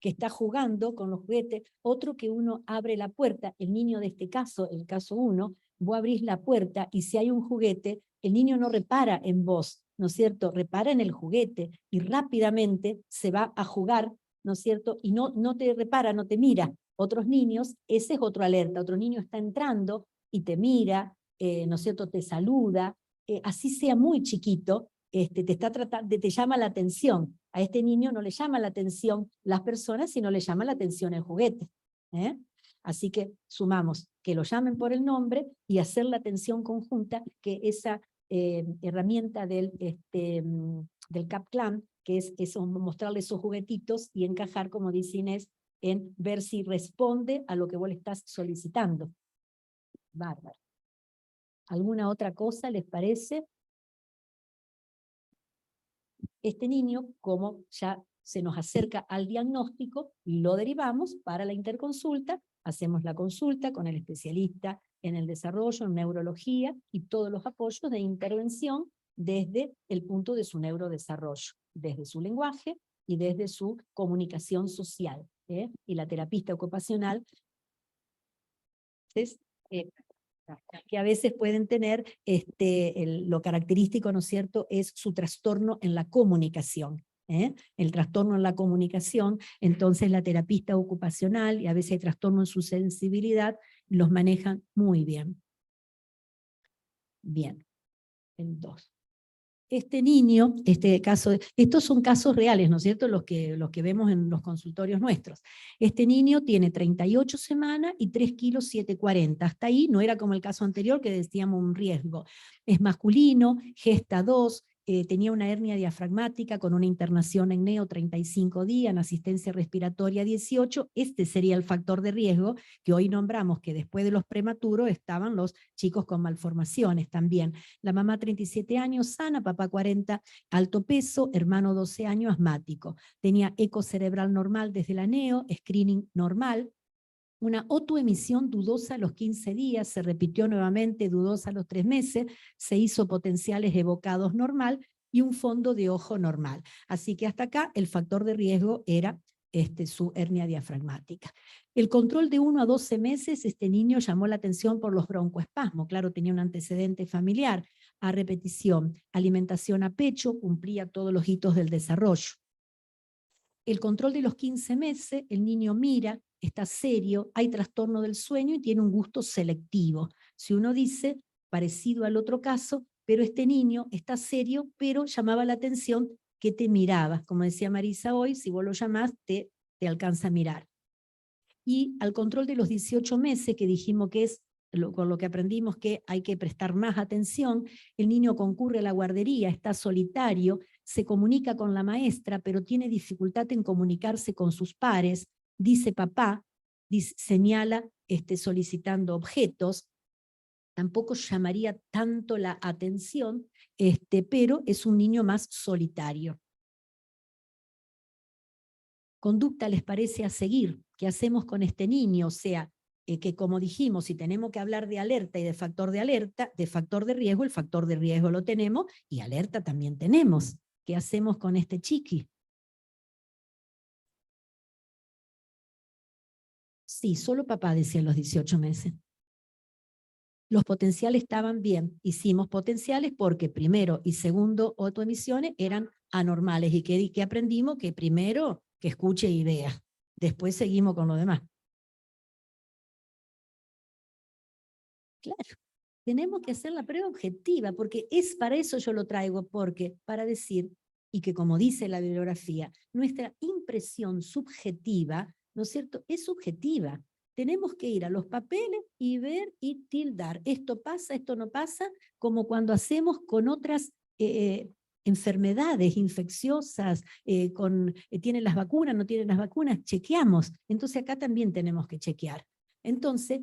está jugando con los juguetes, otro que uno abre la puerta, el niño de este caso, el caso 1, vos abrís la puerta y si hay un juguete, el niño no repara en vos, ¿no es cierto? Repara en el juguete y rápidamente se va a jugar, ¿no es cierto? Y no te repara, no te mira. Otros niños, ese es otro alerta, otro niño está entrando y te mira, ¿no es cierto? Te saluda, así sea muy chiquito, te está tratando, te llama la atención. A este niño no le llama la atención las personas, sino le llama la atención el juguete. Así que sumamos que lo llamen por el nombre y hacer la atención conjunta, que esa herramienta del CAP-CLAM, que es eso, mostrarle esos juguetitos y encajar, como dice Inés, en ver si responde a lo que vos le estás solicitando. Bárbaro. ¿Alguna otra cosa les parece? Este niño, como ya se nos acerca al diagnóstico, lo derivamos para la interconsulta, hacemos la consulta con el especialista en el desarrollo, en neurología y todos los apoyos de intervención desde el punto de su neurodesarrollo, desde su lenguaje y desde su comunicación social. Y la terapista ocupacional es, que a veces pueden tener, lo característico, ¿no es cierto?, es su trastorno en la comunicación. El trastorno en la comunicación, entonces la terapista ocupacional, y a veces hay trastorno en su sensibilidad, los manejan muy bien. Bien, el 2. Este niño, estos son casos reales, ¿no es cierto?, los que vemos en los consultorios nuestros. Este niño tiene 38 semanas y 3 kilos 740. Hasta ahí no era como el caso anterior que decíamos un riesgo. Es masculino, gesta 2, tenía una hernia diafragmática con una internación en neo 35 días, en asistencia respiratoria 18. Este sería el factor de riesgo que hoy nombramos, que después de los prematuros estaban los chicos con malformaciones también. La mamá 37 años, sana, papá 40, alto peso, hermano 12 años, asmático. Tenía eco cerebral normal desde la neo, screening normal. Una autoemisión dudosa a los 15 días, se repitió nuevamente dudosa a los 3 meses, se hizo potenciales evocados normal y un fondo de ojo normal. Así que hasta acá el factor de riesgo era su hernia diafragmática. El control de 1 a 12 meses, este niño llamó la atención por los broncoespasmos, claro, tenía un antecedente familiar, a repetición, alimentación a pecho, cumplía todos los hitos del desarrollo. El control de los 15 meses, el niño mira, está serio, hay trastorno del sueño y tiene un gusto selectivo. Si uno dice, parecido al otro caso, pero este niño está serio, pero llamaba la atención que te miraba. Como decía Marisa hoy, si vos lo llamás, te alcanza a mirar. Y al control de los 18 meses, que dijimos que es, con lo que aprendimos que hay que prestar más atención, el niño concurre a la guardería, está solitario, se comunica con la maestra, pero tiene dificultad en comunicarse con sus pares, dice papá, señala solicitando objetos, tampoco llamaría tanto la atención, pero es un niño más solitario. Conducta les parece a seguir. ¿Qué hacemos con este niño? O sea, que como dijimos, si tenemos que hablar de alerta y de factor de alerta, de factor de riesgo, el factor de riesgo lo tenemos y alerta también tenemos. ¿Qué hacemos con este chiqui? Sí, solo papá decía los 18 meses. Los potenciales estaban bien. Hicimos potenciales porque primero y segundo autoemisiones eran anormales. ¿Y qué aprendimos? Que primero que escuche y vea. Después seguimos con lo demás. Claro, tenemos que hacer la prueba objetiva, porque es para eso yo lo traigo, porque para decir, y que como dice la bibliografía, nuestra impresión subjetiva, ¿no es cierto?, es subjetiva. Tenemos que ir a los papeles y ver y tildar. Esto pasa, esto no pasa, como hacemos con otras enfermedades infecciosas, tienen las vacunas, no tienen las vacunas, chequeamos. Entonces acá también tenemos que chequear. Entonces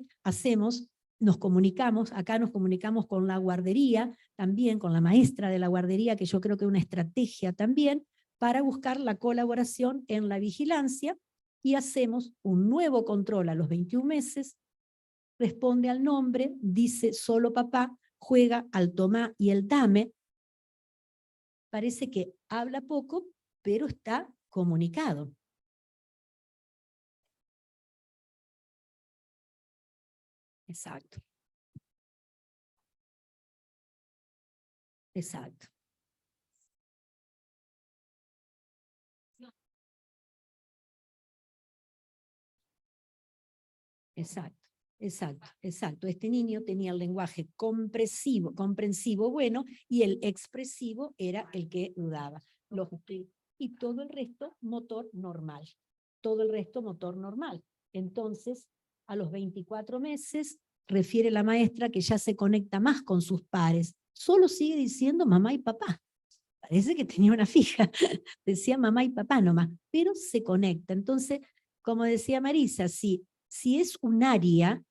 nos comunicamos, acá nos comunicamos con la guardería, también con la maestra de la guardería, que yo creo que es una estrategia también, para buscar la colaboración en la vigilancia, y hacemos un nuevo control a los 21 meses, responde al nombre, dice solo papá, juega al tomá y el dame, parece que habla poco, pero está comunicado. Exacto. Exacto. Exacto, exacto, exacto. Este niño tenía el lenguaje comprensivo bueno, y el expresivo era el que dudaba. Y todo el resto motor normal. Todo el resto motor normal. Entonces, a los 24 meses, refiere la maestra que ya se conecta más con sus pares. Solo sigue diciendo mamá y papá. Parece que tenía una fija. Decía mamá y papá nomás, pero se conecta. Entonces, como decía Marisa, si es un área,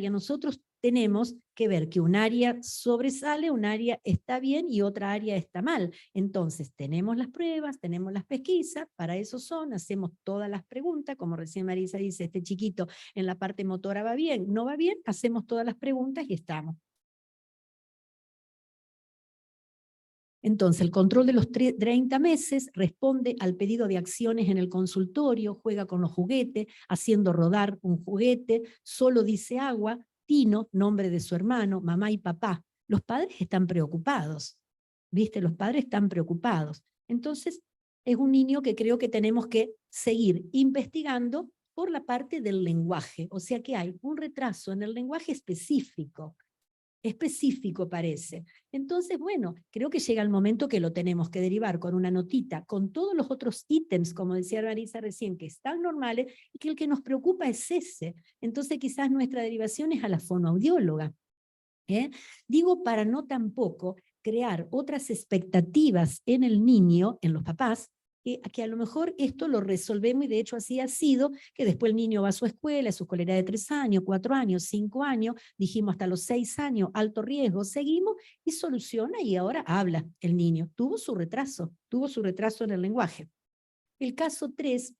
nosotros tenemos que ver que un área sobresale, un área está bien y otra área está mal. Entonces, tenemos las pruebas, tenemos las pesquisas, para eso son, hacemos todas las preguntas, como recién Marisa dice, este chiquito en la parte motora va bien, no va bien, hacemos todas las preguntas y estamos. Entonces, el control de los 30 meses responde al pedido de acciones en el consultorio, juega con los juguetes, haciendo rodar un juguete, solo dice agua, Tino, nombre de su hermano, mamá y papá. Los padres están preocupados, ¿viste? Los padres están preocupados. Entonces, es un niño que creo que tenemos que seguir investigando por la parte del lenguaje. O sea que hay un retraso en el lenguaje específico parece. Entonces, bueno, creo que llega el momento que lo tenemos que derivar con una notita, con todos los otros ítems, como decía Marisa recién, que están normales, y que el que nos preocupa es ese. Entonces, quizás nuestra derivación es a la fonoaudióloga. Digo, para no tampoco crear otras expectativas en el niño, en los papás, que a lo mejor esto lo resolvemos, y de hecho así ha sido, que después el niño va a su escuela, a su escuela de 3 años, 4 años, 5 años, dijimos hasta los 6 años, alto riesgo, seguimos, y soluciona, y ahora habla el niño. Tuvo su retraso en el lenguaje. El caso 3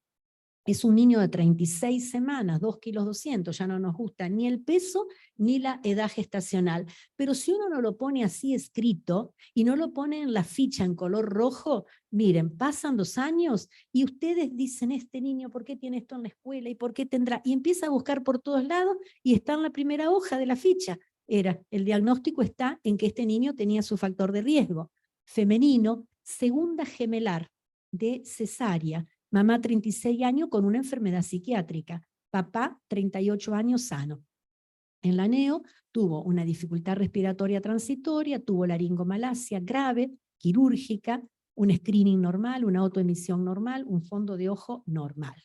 es un niño de 36 semanas, 2 kilos 200, ya no nos gusta ni el peso ni la edad gestacional. Pero si uno no lo pone así escrito y no lo pone en la ficha en color rojo, miren, pasan 2 años y ustedes dicen, este niño, ¿por qué tiene esto en la escuela? ¿Y por qué tendrá? Y empieza a buscar por todos lados y está en la primera hoja de la ficha. El diagnóstico está en que este niño tenía su factor de riesgo. Femenino, segunda gemelar de cesárea. Mamá 36 años con una enfermedad psiquiátrica, papá 38 años sano. En la neo tuvo una dificultad respiratoria transitoria, tuvo laringomalacia grave, quirúrgica, un screening normal, una autoemisión normal, un fondo de ojo normal.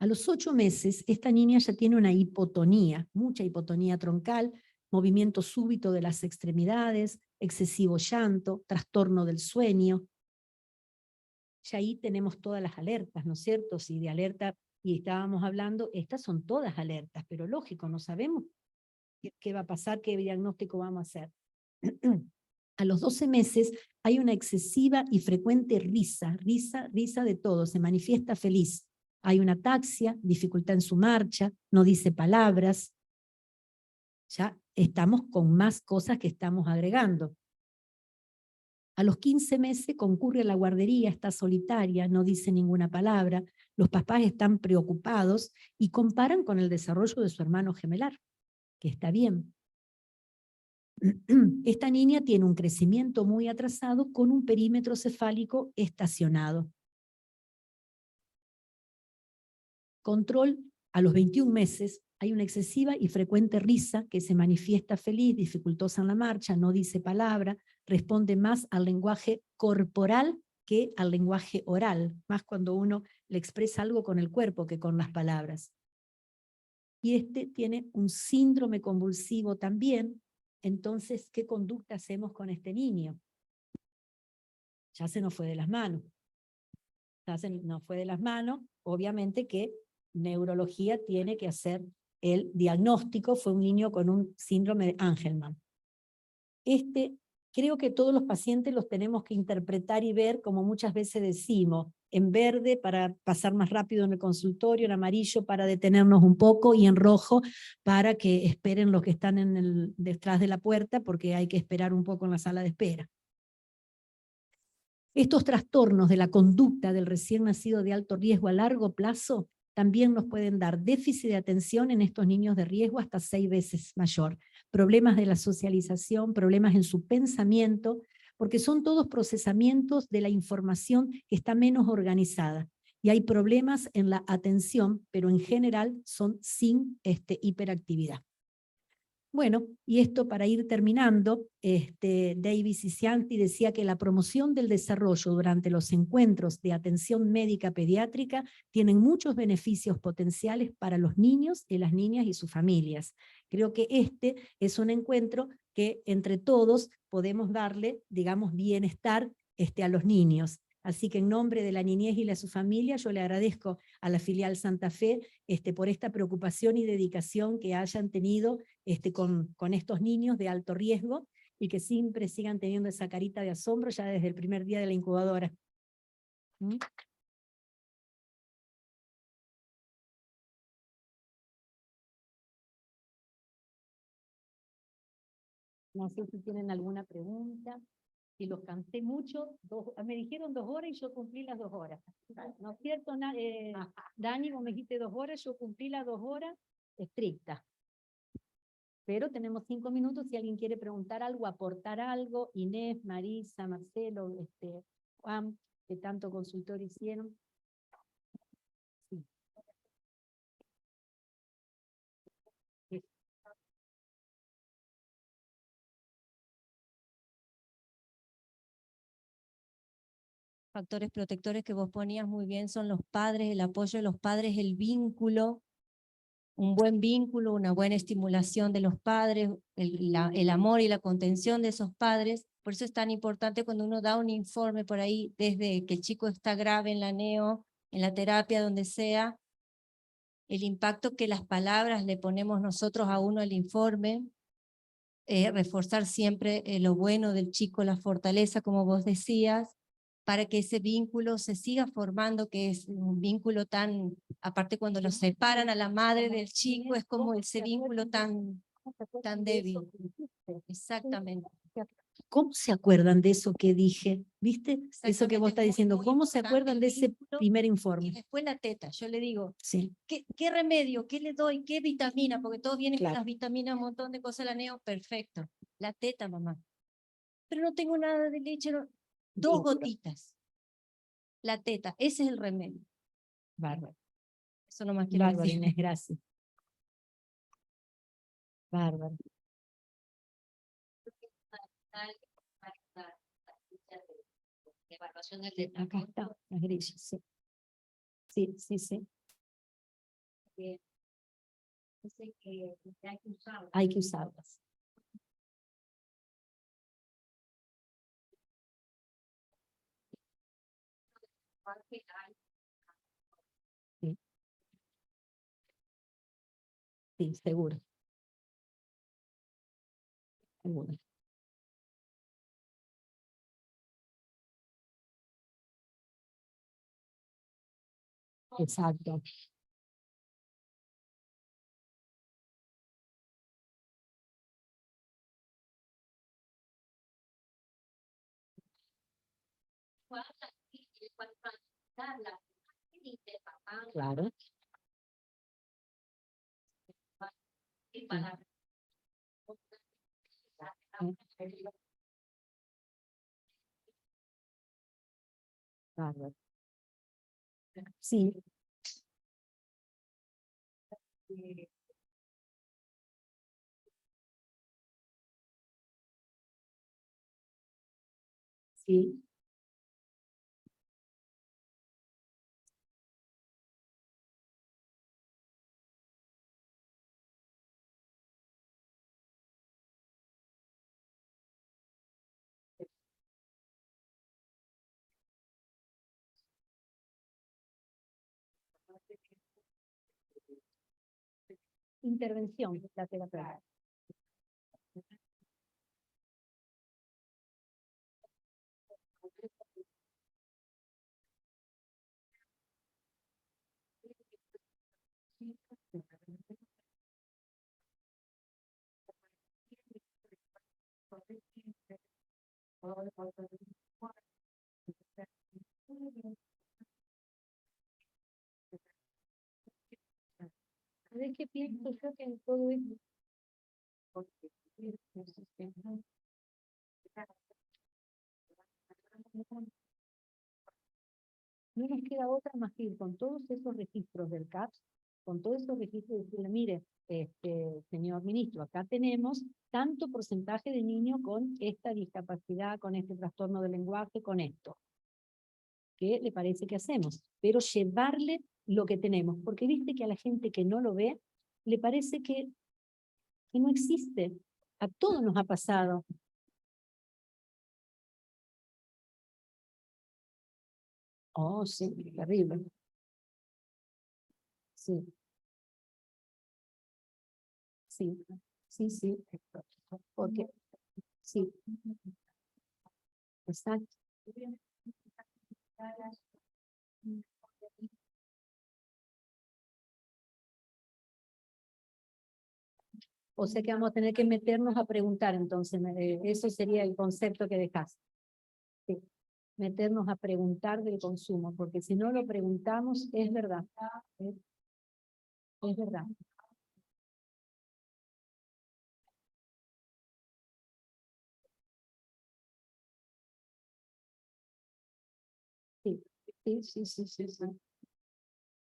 A los 8 meses, esta niña ya tiene una hipotonía, mucha hipotonía troncal, movimiento súbito de las extremidades, excesivo llanto, trastorno del sueño. Ya ahí tenemos todas las alertas, ¿no es cierto? Si de alerta, y estábamos hablando, estas son todas alertas, pero lógico, no sabemos qué va a pasar, qué diagnóstico vamos a hacer. A los 12 meses hay una excesiva y frecuente risa de todo, se manifiesta feliz. Hay una ataxia, dificultad en su marcha, no dice palabras. Ya estamos con más cosas que estamos agregando. A los 15 meses concurre a la guardería, está solitaria, no dice ninguna palabra, los papás están preocupados y comparan con el desarrollo de su hermano gemelar, que está bien. Esta niña tiene un crecimiento muy atrasado con un perímetro cefálico estacionado. Control, a los 21 meses hay una excesiva y frecuente risa que se manifiesta feliz, dificultosa en la marcha, no dice palabra, responde más al lenguaje corporal que al lenguaje oral, más cuando uno le expresa algo con el cuerpo que con las palabras. Y este tiene un síndrome convulsivo también. Entonces, ¿qué conducta hacemos con este niño? Ya se nos fue de las manos. Ya se nos fue de las manos, obviamente que neurología tiene que hacer el diagnóstico, fue un niño con un síndrome de Angelman. Creo que todos los pacientes los tenemos que interpretar y ver, como muchas veces decimos, en verde para pasar más rápido en el consultorio, en amarillo para detenernos un poco y en rojo para que esperen los que están detrás de la puerta porque hay que esperar un poco en la sala de espera. Estos trastornos de la conducta del recién nacido de alto riesgo a largo plazo también nos pueden dar déficit de atención en estos niños de riesgo hasta 6 veces mayor. Problemas de la socialización, problemas en su pensamiento, porque son todos procesamientos de la información que está menos organizada. Y hay problemas en la atención, pero en general son sin hiperactividad. Bueno, y esto para ir terminando, Davis y Cianti decía que la promoción del desarrollo durante los encuentros de atención médica pediátrica tienen muchos beneficios potenciales para los niños y las niñas y sus familias. Creo que este es un encuentro que entre todos podemos darle, digamos, bienestar a los niños. Así que en nombre de la niñez y de su familia, yo le agradezco a la filial Santa Fe por esta preocupación y dedicación que hayan tenido con estos niños de alto riesgo, y que siempre sigan teniendo esa carita de asombro ya desde el primer día de la incubadora. ¿Mm? No sé si tienen alguna pregunta. Si los cansé mucho, me dijeron 2 horas y yo cumplí las 2 horas. ¿No es cierto, Dani? Vos me dijiste 2 horas, yo cumplí las 2 horas estrictas. Pero tenemos 5 minutos si alguien quiere preguntar algo, aportar algo. Inés, Marisa, Marcelo, Juan, que tanto consultor hicieron. Sí. Factores protectores que vos ponías muy bien son los padres, el apoyo de los padres, el vínculo, un buen vínculo, una buena estimulación de los padres, el amor y la contención de esos padres. Por eso es tan importante cuando uno da un informe por ahí, desde que el chico está grave en la neo, en la terapia, donde sea, el impacto que las palabras le ponemos nosotros a uno al informe, reforzar siempre lo bueno del chico, la fortaleza, como vos decías, para que ese vínculo se siga formando, que es un vínculo tan, aparte cuando nos separan a la madre del chico, es como ese vínculo tan débil. Exactamente. ¿Cómo se acuerdan de eso que dije? ¿Viste? Eso que vos estás diciendo. ¿Cómo se acuerdan de ese primer Y informe? después la teta, yo le digo, Sí. ¿qué remedio? ¿Qué le doy? ¿Qué vitamina? Porque todos vienen Claro. con las vitaminas, un montón de cosas, la neo, perfecto. La teta, mamá. Pero no tengo nada de leche, 2 gotitas. La teta, ese es el remedio. Bárbaro. Eso nomás quiero Bárbaro, decir. Inés, gracias. Bárbaro. Acá está, las grillas, sí. Sí, sí, sí. Hay que usarlas. Sí. Sí, seguro. Seguro. Exacto. Claro. Bárbaro. Sí. Sí. Intervención, la terapia. ¿Sabes qué pienso yo que en todo esto? No nos queda otra más que ir con todos esos registros del CAPS, con todos esos registros y decirle, mire, señor ministro, acá tenemos tanto porcentaje de niños con esta discapacidad, con este trastorno del lenguaje, con esto. ¿Qué le parece que hacemos? Pero llevarle lo que tenemos, porque viste que a la gente que no lo ve, le parece que no existe. A todos nos ha pasado. Oh, sí, terrible. Sí. Sí, sí, sí. Porque, sí. Exacto. O sea que vamos a tener que meternos a preguntar, entonces, eso sería el concepto que dejaste. Sí. Meternos a preguntar del consumo, porque si no lo preguntamos, es verdad. Es verdad. Sí, sí, sí, sí, sí, sí.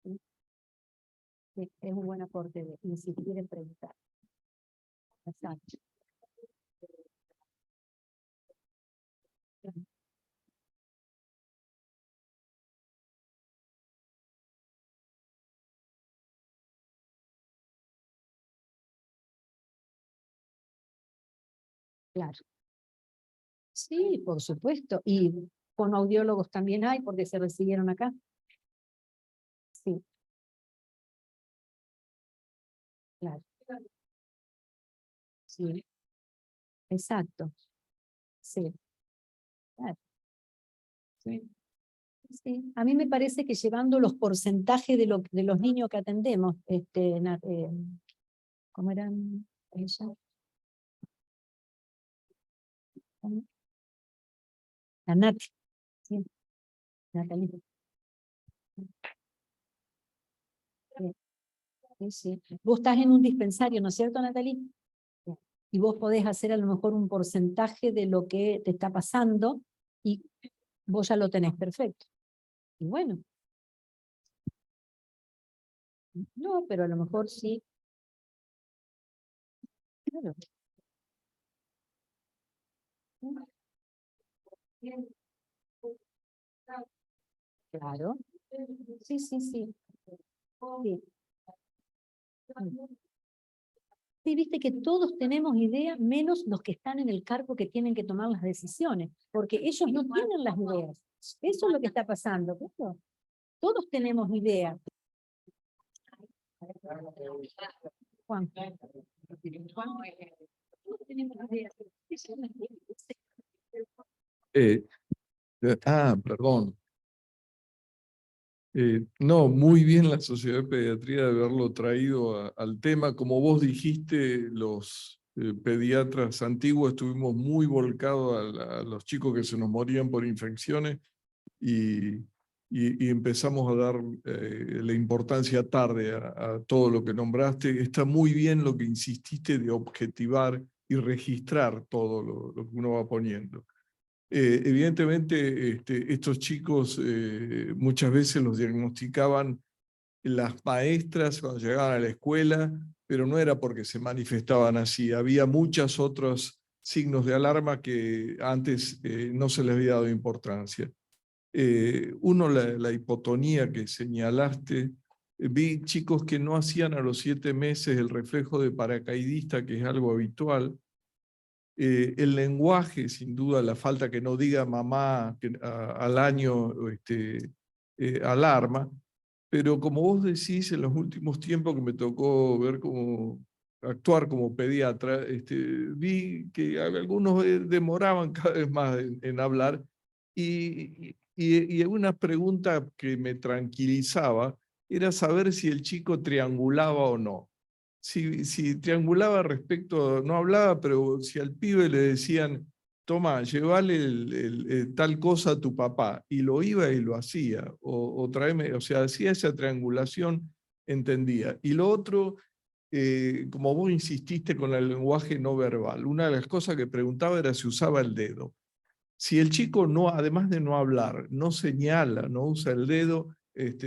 Sí. Sí, es un buen aporte de insistir en preguntar. Exacto. Claro. Sí, por supuesto. Y con audiólogos también hay, porque se recibieron acá. Sí, claro. Sí, exacto. Sí, claro. Sí. Sí. A mí me parece que llevando los porcentajes de los niños que atendemos, ¿cómo eran ellas? ¿Cómo? La Nati. Sí, Natalie. Sí, sí. Vos estás en un dispensario, ¿no es cierto, Natalie? Sí. Y vos podés hacer a lo mejor un porcentaje de lo que te está pasando y vos ya lo tenés perfecto. Y bueno. No, pero a lo mejor sí. Claro. Claro. Sí, sí, sí. Sí. Sí, viste que todos tenemos idea, menos los que están en el cargo que tienen que tomar las decisiones, porque ellos no tienen las ideas. Eso es lo que está pasando. Claro. Todos tenemos ideas. Juan. Todos tenemos ideas. Perdón. No, muy bien la Sociedad de Pediatría de haberlo traído al tema. Como vos dijiste, los pediatras antiguos estuvimos muy volcados a los chicos que se nos morían por infecciones y empezamos a dar la importancia tarde a todo lo que nombraste. Está muy bien lo que insististe de objetivar y registrar todo lo que uno va poniendo. Evidentemente, estos chicos muchas veces los diagnosticaban las maestras cuando llegaban a la escuela, pero no era porque se manifestaban así. Había muchos otros signos de alarma que antes no se les había dado importancia. Uno, la hipotonía que señalaste. Vi chicos que no hacían a los 7 meses el reflejo de paracaidista, que es algo habitual. El lenguaje, sin duda, la falta que no diga mamá al año alarma, pero como vos decís, en los últimos tiempos que me tocó ver actuar como pediatra, vi que algunos demoraban cada vez más en hablar y una pregunta que me tranquilizaba era saber si el chico triangulaba o no. Si triangulaba respecto, no hablaba, pero si al pibe le decían, toma, llévale tal cosa a tu papá, y lo iba y lo hacía, o tráeme, o sea, hacía esa triangulación, entendía. Y lo otro, como vos insististe con el lenguaje no verbal, una de las cosas que preguntaba era si usaba el dedo. Si el chico no, además de no hablar, no señala, no usa el dedo,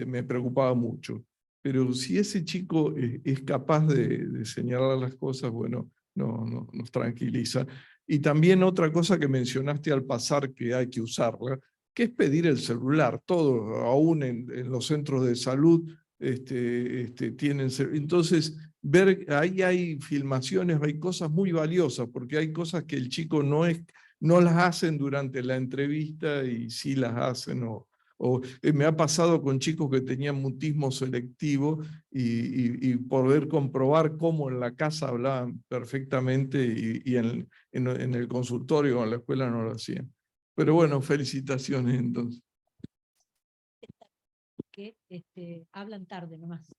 me preocupaba mucho. Pero si ese chico es capaz de señalar las cosas, bueno, nos tranquiliza. Y también otra cosa que mencionaste al pasar que hay que usarla, que es pedir el celular. Todos, aún en los centros de salud, tienen. Entonces, ahí hay filmaciones, hay cosas muy valiosas, porque hay cosas que el chico no las hacen durante la entrevista y sí las hacen o O me ha pasado con chicos que tenían mutismo selectivo y poder comprobar cómo en la casa hablaban perfectamente y en el consultorio o en la escuela no lo hacían. Pero bueno, felicitaciones entonces. Que hablan tarde nomás.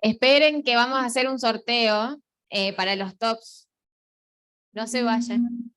Esperen que vamos a hacer un sorteo para los tops. No se vayan.